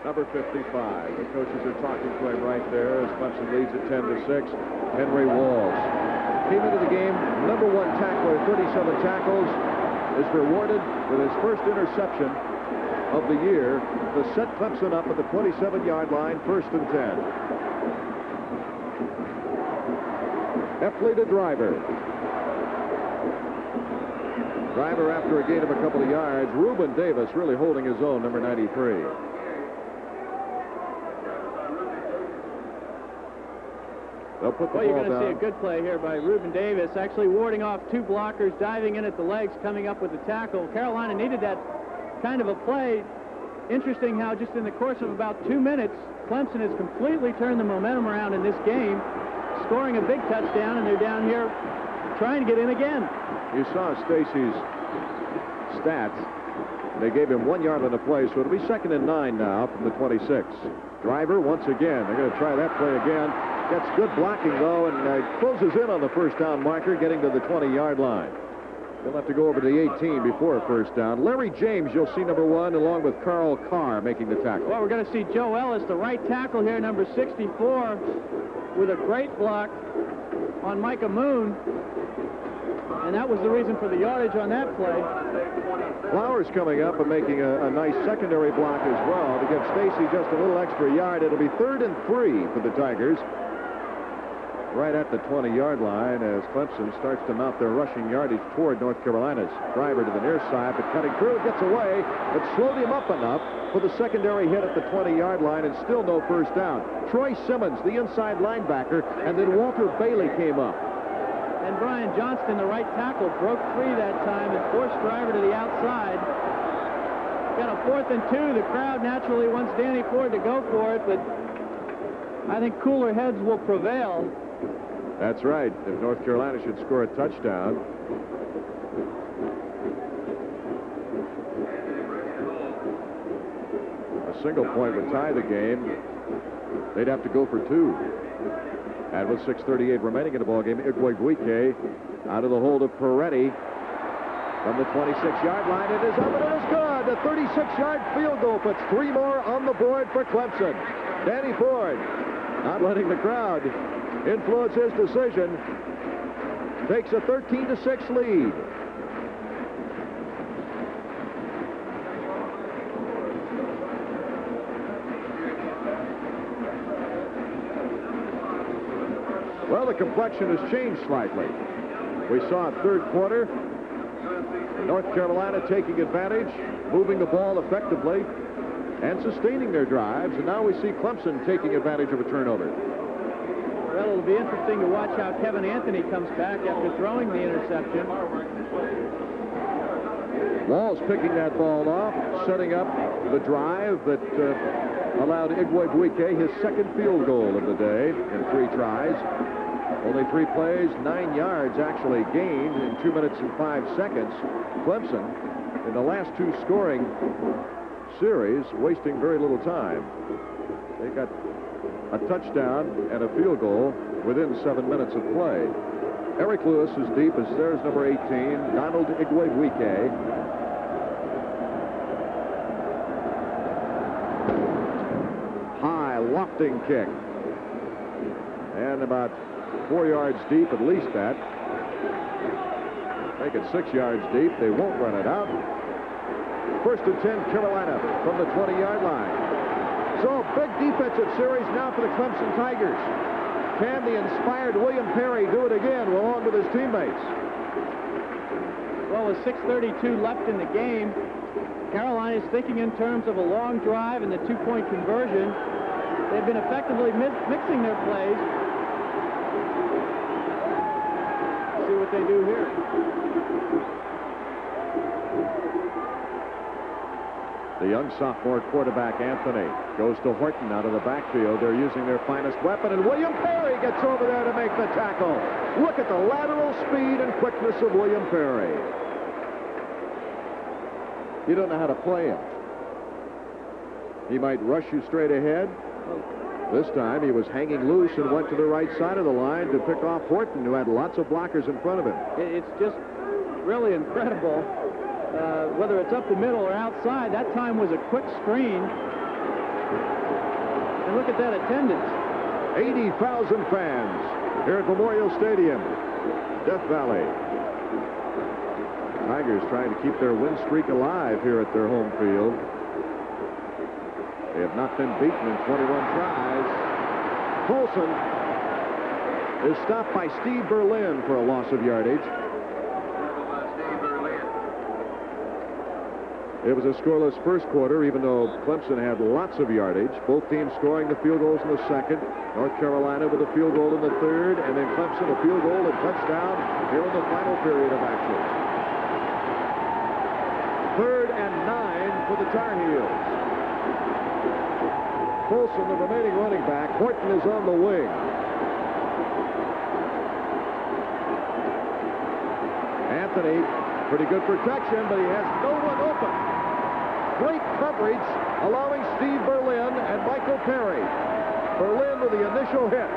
Number 55. The coaches are talking to him right there as Clemson leads at 10-6. Henry Walls came into the game number 1 tackler, 37 tackles, is rewarded with his first interception of the year to set Clemson up at the 27-yard line, 1st and 10. Epley to Driver. Driver after a gain of a couple of yards. Reuben Davis really holding his own, number 93. They'll put the ball you're going to down. see a good play here by Reuben Davis, actually warding off 2 blockers, diving in at the legs, coming up with the tackle. Carolina needed that kind of a play interesting how just in the course of about 2 minutes, Clemson has completely turned the momentum around in this game, scoring a big touchdown, and they're down here trying to get in again. You saw Stacy's stats. They gave him 1 yard on the play, so it'll be 2nd and 9 now from the 26. Driver once again. They're going to try that play again. Gets good blocking, though, and closes in on the first down marker, getting to the 20-yard line. They'll have to go over to the 18 before a first down. Larry James, you'll see number 1, along with Carl Carr making the tackle. Well, we're going to see Joe Ellis, the right tackle here, number 64, with a great block on Micah Moon. And that was the reason for the yardage on that play. Flowers coming up and making a nice secondary block as well to give Stacy just a little extra yard. It'll be 3rd and 3 for the Tigers. Right at the 20-yard line as Clemson starts to mount their rushing yardage toward North Carolina's. Driver to the near side, but cutting through, gets away, but slowed him up enough for the secondary hit at the 20-yard line, and still no first down. Troy Simmons, the inside linebacker, and then Walter Bailey came up. And Brian Johnston, the right tackle, broke free that time and forced Driver to the outside. Got a 4th and 2. The crowd naturally wants Danny Ford to go for it, but I think cooler heads will prevail. That's right. If North Carolina should score a touchdown. A single point would tie the game. They'd have to go for 2. And with 6:38 remaining in the ballgame, Igwebuike out of the hold of Peretti from the 26-yard line. It is up and it is good. The 36-yard field goal puts 3 more on the board for Clemson. Danny Ford not letting the crowd influence his decision. Takes a 13-6 lead. Well, the complexion has changed slightly. We saw third quarter, North Carolina taking advantage, moving the ball effectively, and sustaining their drives. And now we see Clemson taking advantage of a turnover. Well, it'll be interesting to watch how Kevin Anthony comes back after throwing the interception. Wall's picking that ball off, setting up the drive that allowed Igwebuike his 2nd field goal of the day in 3 tries. Only 3 plays, 9 yards actually gained in 2 minutes and 5 seconds. Clemson, in the last 2 scoring series, wasting very little time. They got a touchdown and a field goal within 7 minutes of play. Eric Lewis is deep as there's number 18, Donald Igwebuike. High, lofting kick. And about 4 yards deep, at least that. Make it 6 yards deep. They won't run it out. 1st and 10, Carolina from the 20-yard line. So, big defensive series now for the Clemson Tigers. Can the inspired William Perry do it again along with his teammates? Well, with 6:32 left in the game, Carolina is thinking in terms of a long drive and the 2-point conversion. They've been effectively mixing their plays. See what they do here. The young sophomore quarterback, Anthony, goes to Horton out of the backfield. They're using their finest weapon, and William Perry gets over there to make the tackle. Look at the lateral speed and quickness of William Perry. You don't know how to play him. He might rush you straight ahead. This time he was hanging loose and went to the right side of the line to pick off Horton, who had lots of blockers in front of him. It's just really incredible. Whether it's up the middle or outside, that time was a quick screen. And look at that attendance. 80,000 fans here at Memorial Stadium, Death Valley. Tigers trying to keep their win streak alive here at their home field. They have not been beaten in 21 tries. Colson is stopped by Steve Berlin for a loss of yardage. It was a scoreless first quarter, even though Clemson had lots of yardage. Both teams scoring the field goals in the second. North Carolina with a field goal in the third, and then Clemson a field goal and touchdown here in the final period of action. 3rd and 9 for the Tar Heels. Folsom, the remaining running back. Horton is on the wing. Anthony, pretty good protection, but he has no one open. Great coverage, allowing Steve Berlin and Michael Perry. Berlin with the initial hit.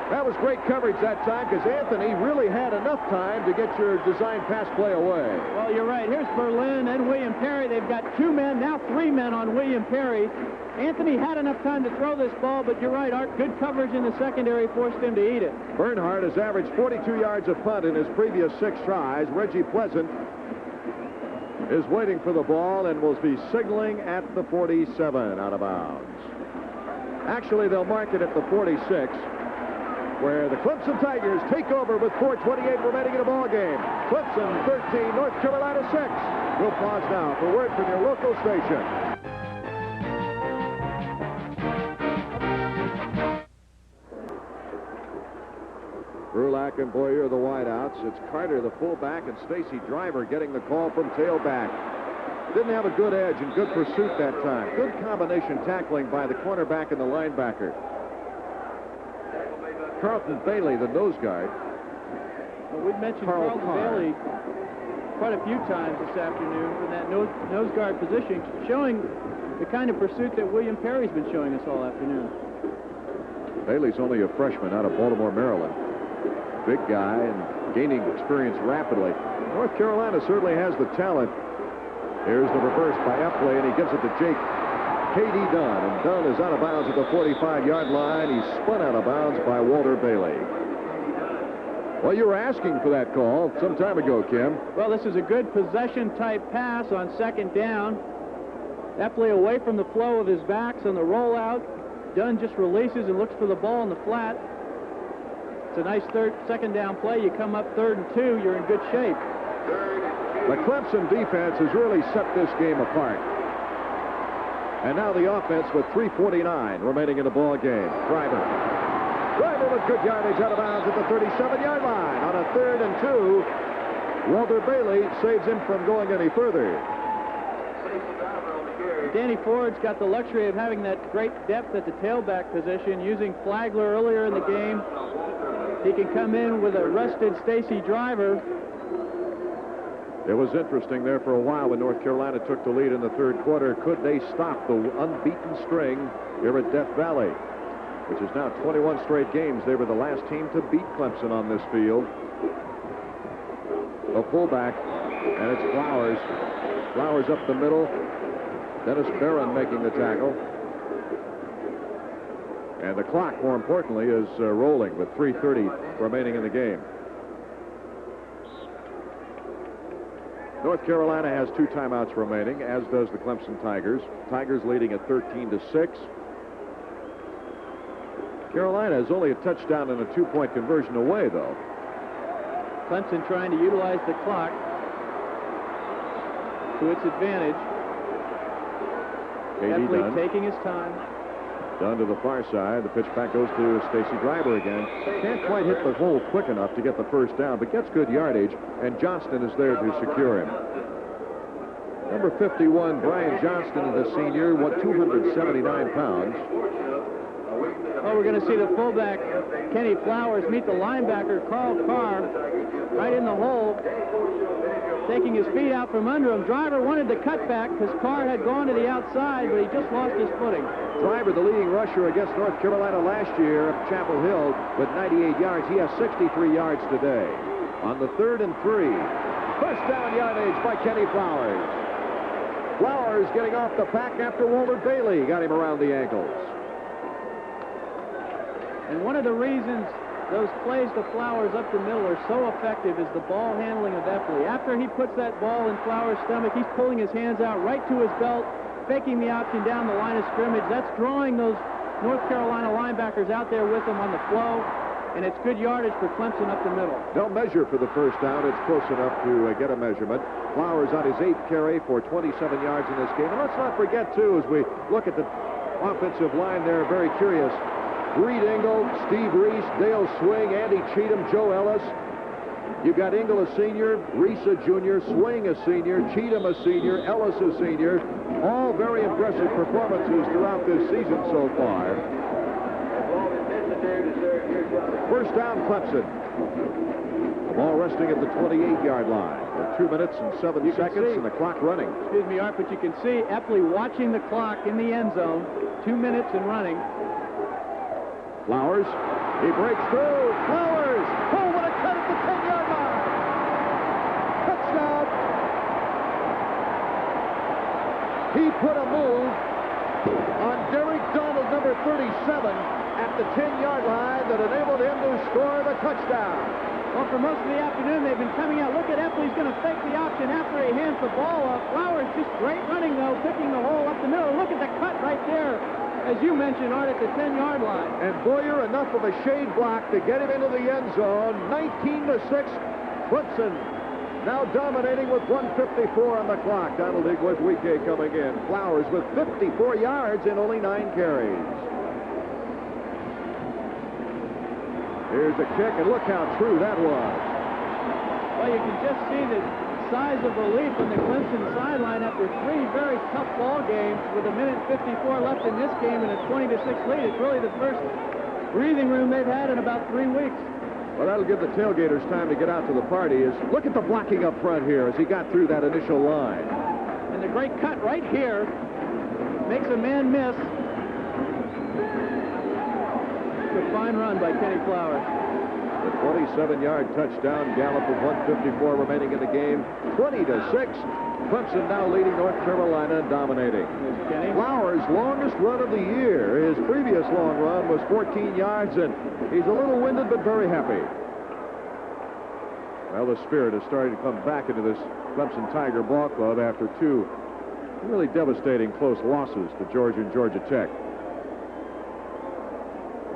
That was great coverage that time because Anthony really had enough time to get your design pass play away. Well, you're right. Here's Berlin and William Perry. They've got 2 men, now 3 men on William Perry. Anthony had enough time to throw this ball, but you're right, Art. Good coverage in the secondary forced him to eat it. Bernhardt has averaged 42 yards a punt in his previous 6 tries. Reggie Pleasant is waiting for the ball and will be signaling at the 47 out of bounds. Actually, they'll mark it at the 46, where the Clemson Tigers take over with 4:28 remaining in the ball game. Clemson 13, North Carolina 6. We'll pause now for word from your local station. Brulac and Boyer the wideouts. It's Carter the fullback and Stacy Driver getting the call from tailback. Didn't have a good edge and good pursuit that time. Good combination tackling by the cornerback and the linebacker. Carlton Bailey, the nose guard. Well, we've mentioned Carlton Bailey quite a few times this afternoon from that nose guard position, showing the kind of pursuit that William Perry's been showing us all afternoon. Bailey's only a freshman out of Baltimore, Maryland. Big guy and gaining experience rapidly. North Carolina certainly has the talent. Here's the reverse by Epley, and he gives it to Jake K.D. Dunn, and Dunn is out of bounds at the 45-yard line. He's spun out of bounds by Walter Bailey. Well, you were asking for that call some time ago, Kim. Well, this is a good possession-type pass on second down. Epley away from the flow of his backs on the rollout. Dunn just releases and looks for the ball in the flat. It's a nice second down play. You come up 3rd and 2, you're in good shape. The Clemson defense has really set this game apart. And now the offense with 3:49 remaining in the ball game. Driver with good yardage out of bounds at the 37-yard line. On a 3rd and 2, Walter Bailey saves him from going any further. Danny Ford's got the luxury of having that great depth at the tailback position. Using Flagler earlier in the game, he can come in with a rested Stacy Driver. It was interesting there for a while when North Carolina took the lead in the 3rd quarter. Could they stop the unbeaten string here at Death Valley, which is now 21 straight games? They were the last team to beat Clemson on this field. The fullback, and it's Flowers. Flowers up the middle. Dennis Barron making the tackle. And the clock, more importantly, is rolling with 3:30 remaining in the game. North Carolina has 2 timeouts remaining, as does the Clemson Tigers. Tigers leading at 13-6. Carolina is only a touchdown and a 2-point conversion away, though. Clemson trying to utilize the clock to its advantage. Epley taking his time. Dunn to the far side. The pitch back goes to Stacy Driver again. Can't quite hit the hole quick enough to get the first down, but gets good yardage, and Johnston is there to secure him. Number 51, Brian Johnston, the senior, 279 pounds. Oh, we're going to see the fullback, Kenny Flowers, meet the linebacker, Carl Carr, right in the hole, taking his feet out from under him. Driver wanted to cut back because Carr had gone to the outside, but he just lost his footing. Driver, the leading rusher against North Carolina last year at Chapel Hill with 98 yards. He has 63 yards today. On the 3rd and 3, first down yardage by Kenny Flowers. Flowers getting off the pack after Walter Bailey got him around the ankles. And one of the reasons those plays to Flowers up the middle are so effective is the ball handling of Epley. After he puts that ball in Flowers' stomach, he's pulling his hands out right to his belt, faking the option down the line of scrimmage. That's drawing those North Carolina linebackers out there with him on the flow, and it's good yardage for Clemson up the middle. Don't measure for the first down. It's close enough to get a measurement. Flowers on his 8th carry for 27 yards in this game. And let's not forget, too, as we look at the offensive line there, very curious. Reed Engel, Steve Reese, Dale Swing, Andy Cheatham, Joe Ellis. You've got Engel a senior, Reese a junior, Swing a senior, Cheatham a senior, Ellis a senior. All very impressive performances throughout this season so far. First down, Clemson. The ball resting at the 28-yard line with 2 minutes and 7 seconds and the clock running. Excuse me, Art, but you can see Epley watching the clock in the end zone. 2 minutes and running. Flowers. He breaks through. Flowers. Oh, what a cut at the 10-yard line. Touchdown. He put a move on Derek Donald, number 37, at the 10-yard line that enabled him to score the touchdown. Well, for most of the afternoon, they've been coming out. Look at Epley's going to fake the option after he hands the ball up. Flowers just great running, though, picking the hole up the middle. Look at the cut right there, as you mentioned, Art, at the 10-yard line. And Boyer, enough of a shade block to get him into the end zone. 19-6, Clemson now dominating with 1:54 on the clock. Donald Igwebuike coming in. Flowers with 54 yards and only 9 carries. Here's a kick, and look how true that was. Well, you can just see the size of relief on the Clemson sideline after 3 very tough ball games with 1:54 left in this game and a 20-6 lead. It's really the first breathing room they've had in about 3 weeks. Well, that'll give the tailgaters time to get out to the party. Look at the blocking up front here as he got through that initial line. And the great cut right here makes a man miss. It's a fine run by Kenny Flowers. The 27-yard touchdown, Gallup with 1:54 remaining in the game. 20-6. Clemson now leading North Carolina and dominating. Flowers' longest run of the year. His previous long run was 14 yards, and he's a little winded but very happy. Well, the spirit is starting to come back into this Clemson Tiger ball club after 2 really devastating close losses to Georgia and Georgia Tech.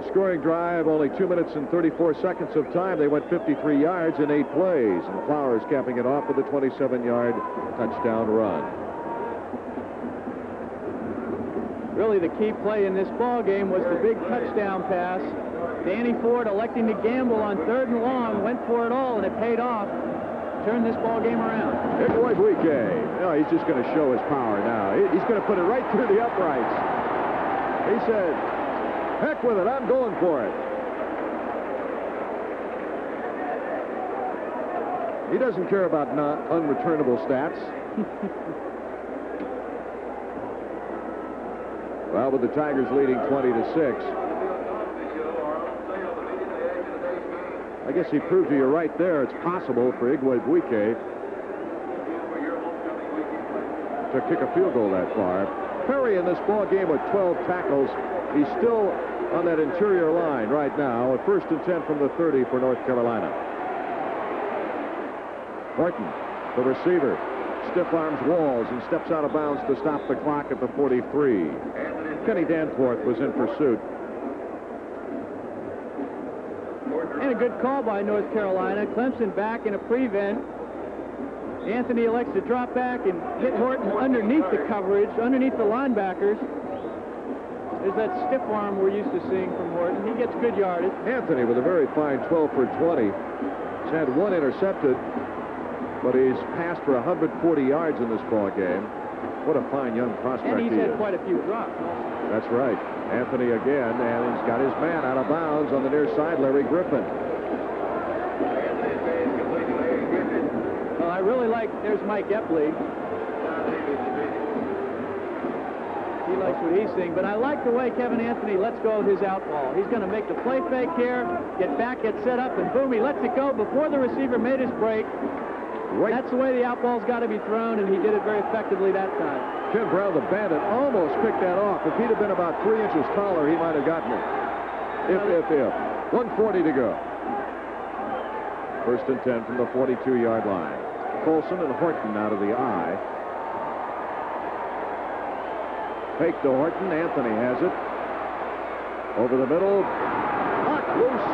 Scoring drive, only 2 minutes and 34 seconds of time. They went 53 yards in 8 plays, and Flowers capping it off with a 27-yard touchdown run. Really, the key play in this ball game was the big touchdown pass. Danny Ford electing to gamble on 3rd and long, went for it all, and it paid off. Turned this ball game around. Igwebuike. No, he's just going to show his power now. He's going to put it right through the uprights. He said, heck with it, I'm going for it. He doesn't care about unreturnable stats. Well, with the Tigers leading 20-6. I guess he proved to you right there it's possible for Igwebuike to kick a field goal that far. Perry in this ball game with 12 tackles. He's still on that interior line right now at 1st and 10 from the 30 for North Carolina. Horton, the receiver, stiff arms Walls and steps out of bounds to stop the clock at the 43. Kenny Danforth was in pursuit. And a good call by North Carolina. Clemson back in a prevent. Anthony elects to drop back and hit Horton underneath the coverage, underneath the linebackers. There's that stiff arm we're used to seeing from Horton. He gets good yardage. Anthony with a very fine 12 for 20. He's had 1 intercepted, but he's passed for 140 yards in this ball game. What a fine young prospect and he is. he's had quite a few drops. That's right. Anthony again, and he's got his man out of bounds on the near side, Larry Griffin. Well, I really like, there's Mike Epley. He likes what he's seeing, but I like the way Kevin Anthony lets go of his out ball. He's going to make the play fake here, get back, get set up, and boom, he lets it go before the receiver made his break. Right. That's the way the out ball's got to be thrown, and he did it very effectively that time. Tim Brown, the bandit, almost picked that off. If he'd have been about 3 inches taller, he might have gotten it. If. 1:40 to go. 1st and 10 from the 42-yard line. Colson and Horton out of the eye. Fake to Horton. Anthony has it. Over the middle. Knocked loose.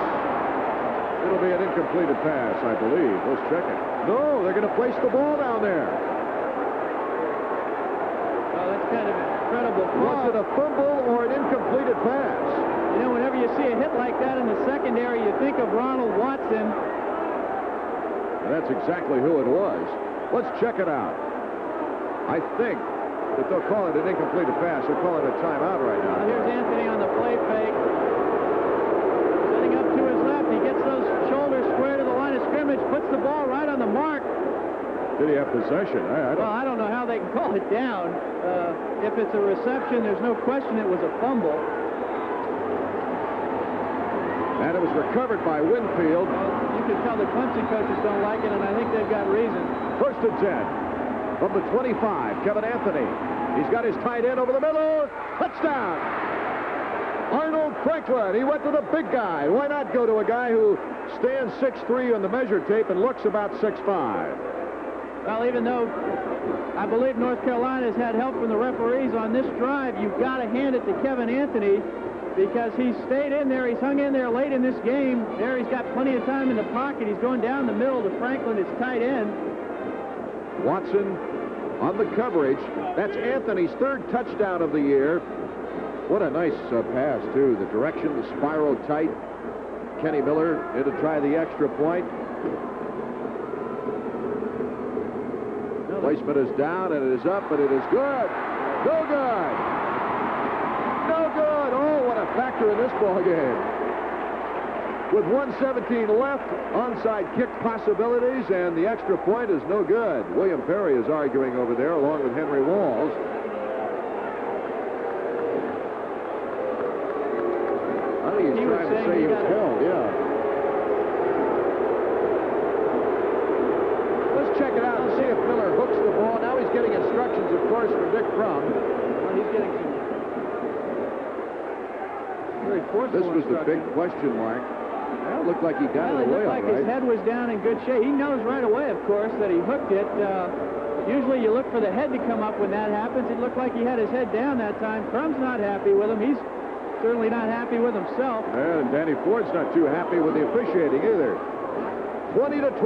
It'll be an incompleted pass, I believe. Let's check it. No, they're going to place the ball down there. Well, that's kind of incredible. Was it a fumble or an incompleted pass? You know, whenever you see a hit like that in the secondary, you think of Ronald Watson. And that's exactly who it was. Let's check it out. I think that they'll call it an incompleted pass. They're calling it a timeout right now. Well, here's Anthony on the play fake. Setting up to his left. He gets those shoulders square to the line of scrimmage, puts the ball right on the mark. Did he have possession? I don't know how they can call it down. If it's a reception, there's no question it was a fumble. And it was recovered by Winfield. Well, you can tell the Clemson coaches don't like it, and I think they've got reason. 1st and 10 from the 25. Kevin Anthony. He's got his tight end over the middle. Touchdown! Arnold Franklin. He went to the big guy. Why not go to a guy who stands 6'3" on the measure tape and looks about 6'5"? Well, even though I believe North Carolina's had help from the referees on this drive, you've got to hand it to Kevin Anthony, because he's stayed in there. He's hung in there late in this game. There, he's got plenty of time in the pocket. He's going down the middle to Franklin, his tight end. Watson on the coverage. That's Anthony's 3rd touchdown of the year. What a nice pass, too. The direction, the spiral tight. Kenny Miller in to try the extra point. Placement is down, and it is up, but it is good. No good. No good. Oh, what a factor in this ball game. With 1:17 left, onside kick possibilities, and the extra point is no good. William Perry is arguing over there along with Henry Walls. I think he's trying to say he was held, yeah. Let's check it out and see if Miller hooks the ball. Now he's getting instructions, of course, from Dick Crum. Well, he's getting some very forceful This was the big instructions. question mark. Well, it looked like he got Well, it it away looked all like right. his head was down in good shape. He knows right away, of course, that he hooked it. Usually you look for the head to come up when that happens. It looked like he had his head down that time. Crum's not happy with him. He's certainly not happy with himself. And Danny Ford's not too happy with the officiating either. 20-12.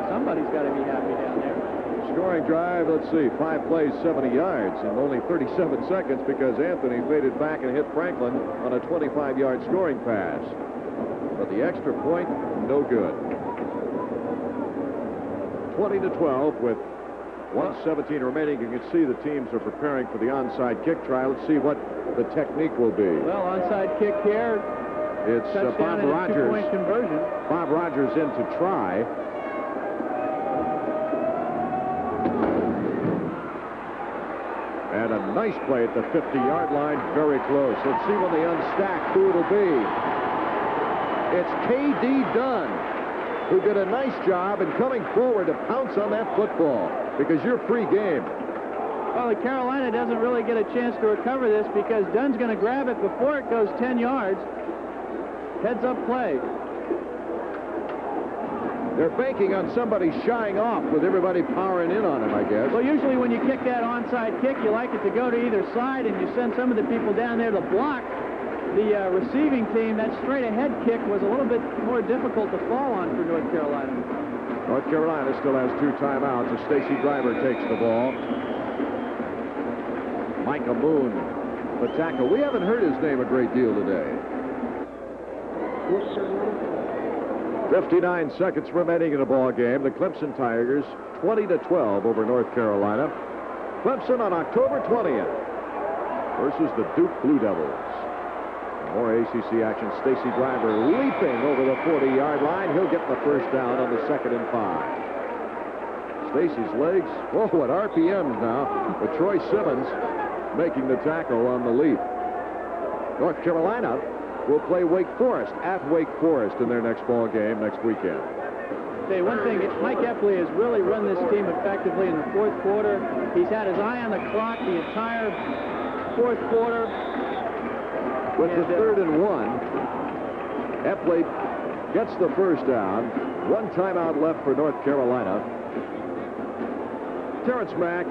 Somebody's got to be happy down there. Scoring drive, let's see, 5 plays, 70 yards in only 37 seconds because Anthony faded back and hit Franklin on a 25-yard scoring pass. But the extra point, no good. 20-12 with 1:17 remaining. You can see the teams are preparing for the onside kick try. Let's see what the technique will be. Well, onside kick here. It's Touchdown Bob and a Rogers. two-point conversion. Bob Rogers in to try. And a nice play at the 50-yard line, very close. Let's see when they unstack who it'll be. It's K.D. Dunn, who did a nice job in coming forward to pounce on that football because you're free game. Well, Carolina doesn't really get a chance to recover this because Dunn's going to grab it before it goes 10 yards. Heads-up play. They're banking on somebody shying off with everybody powering in on him, I guess. Well, usually when you kick that onside kick, you like it to go to either side, and you send some of the people down there to block the receiving team. That straight-ahead kick was a little bit more difficult to fall on for North Carolina. North Carolina still has 2 timeouts as Stacy Driver takes the ball. Micah Moon, the tackle. We haven't heard his name a great deal today. 59 seconds remaining in the ball game. The Clemson Tigers 20-12 over North Carolina. Clemson on October 20th versus the Duke Blue Devils. More ACC action. Stacy Driver leaping over the 40-yard line. He'll get the first down on the 2nd and 5. Stacy's legs, oh, what RPMs now, with Troy Simmons making the tackle on the leap. North Carolina will play Wake Forest at Wake Forest in their next ball game next weekend. Say one thing, Mike Epley has really run this team effectively in the 4th quarter. He's had his eye on the clock the entire 4th quarter. With the 3rd and 1, Epley gets the first down. 1 timeout left for North Carolina. Terrence Mack,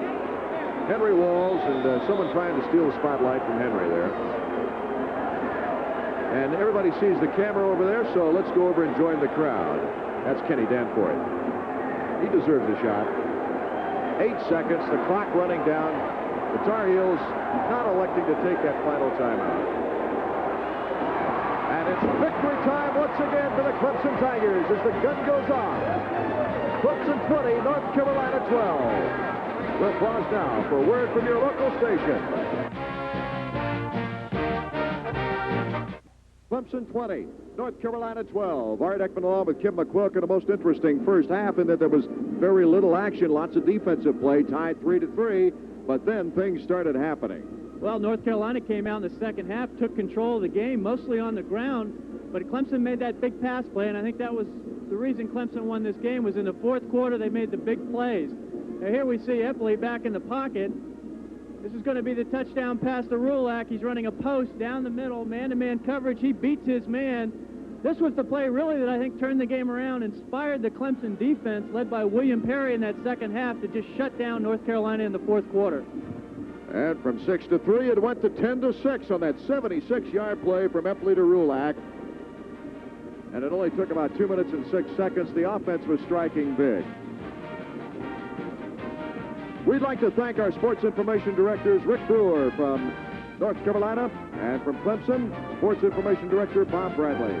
Henry Walls, and someone trying to steal the spotlight from Henry there. And everybody sees the camera over there, so let's go over and join the crowd. That's Kenny Danforth. He deserves a shot. 8 seconds, the clock running down. The Tar Heels not electing to take that final timeout. And it's victory time once again for the Clemson Tigers as the gun goes off. Clemson 20, North Carolina 12. We'll pause now for word from your local station. Clemson 20, North Carolina 12. Art Ekman along with Kim McQuilk in a most interesting first half in that there was very little action, lots of defensive play, tied 3-3, but then things started happening. Well, North Carolina came out in the second half, took control of the game, mostly on the ground, but Clemson made that big pass play, and I think that was the reason Clemson won this game. Was in the fourth quarter they made the big plays. Now here we see Epley back in the pocket. This is going to be the touchdown pass to Rulak. He's running a post down the middle, man-to-man coverage. He beats his man. This was the play really that I think turned the game around, inspired the Clemson defense, led by William Perry in that second half, to just shut down North Carolina in the fourth quarter. And from 6-3, it went to 10-6 on that 76-yard play from Epley to Rulak. And it only took about 2 minutes and 6 seconds. The offense was striking big. We'd like to thank our sports information directors, Rick Brewer from North Carolina, and from Clemson, sports information director Bob Bradley.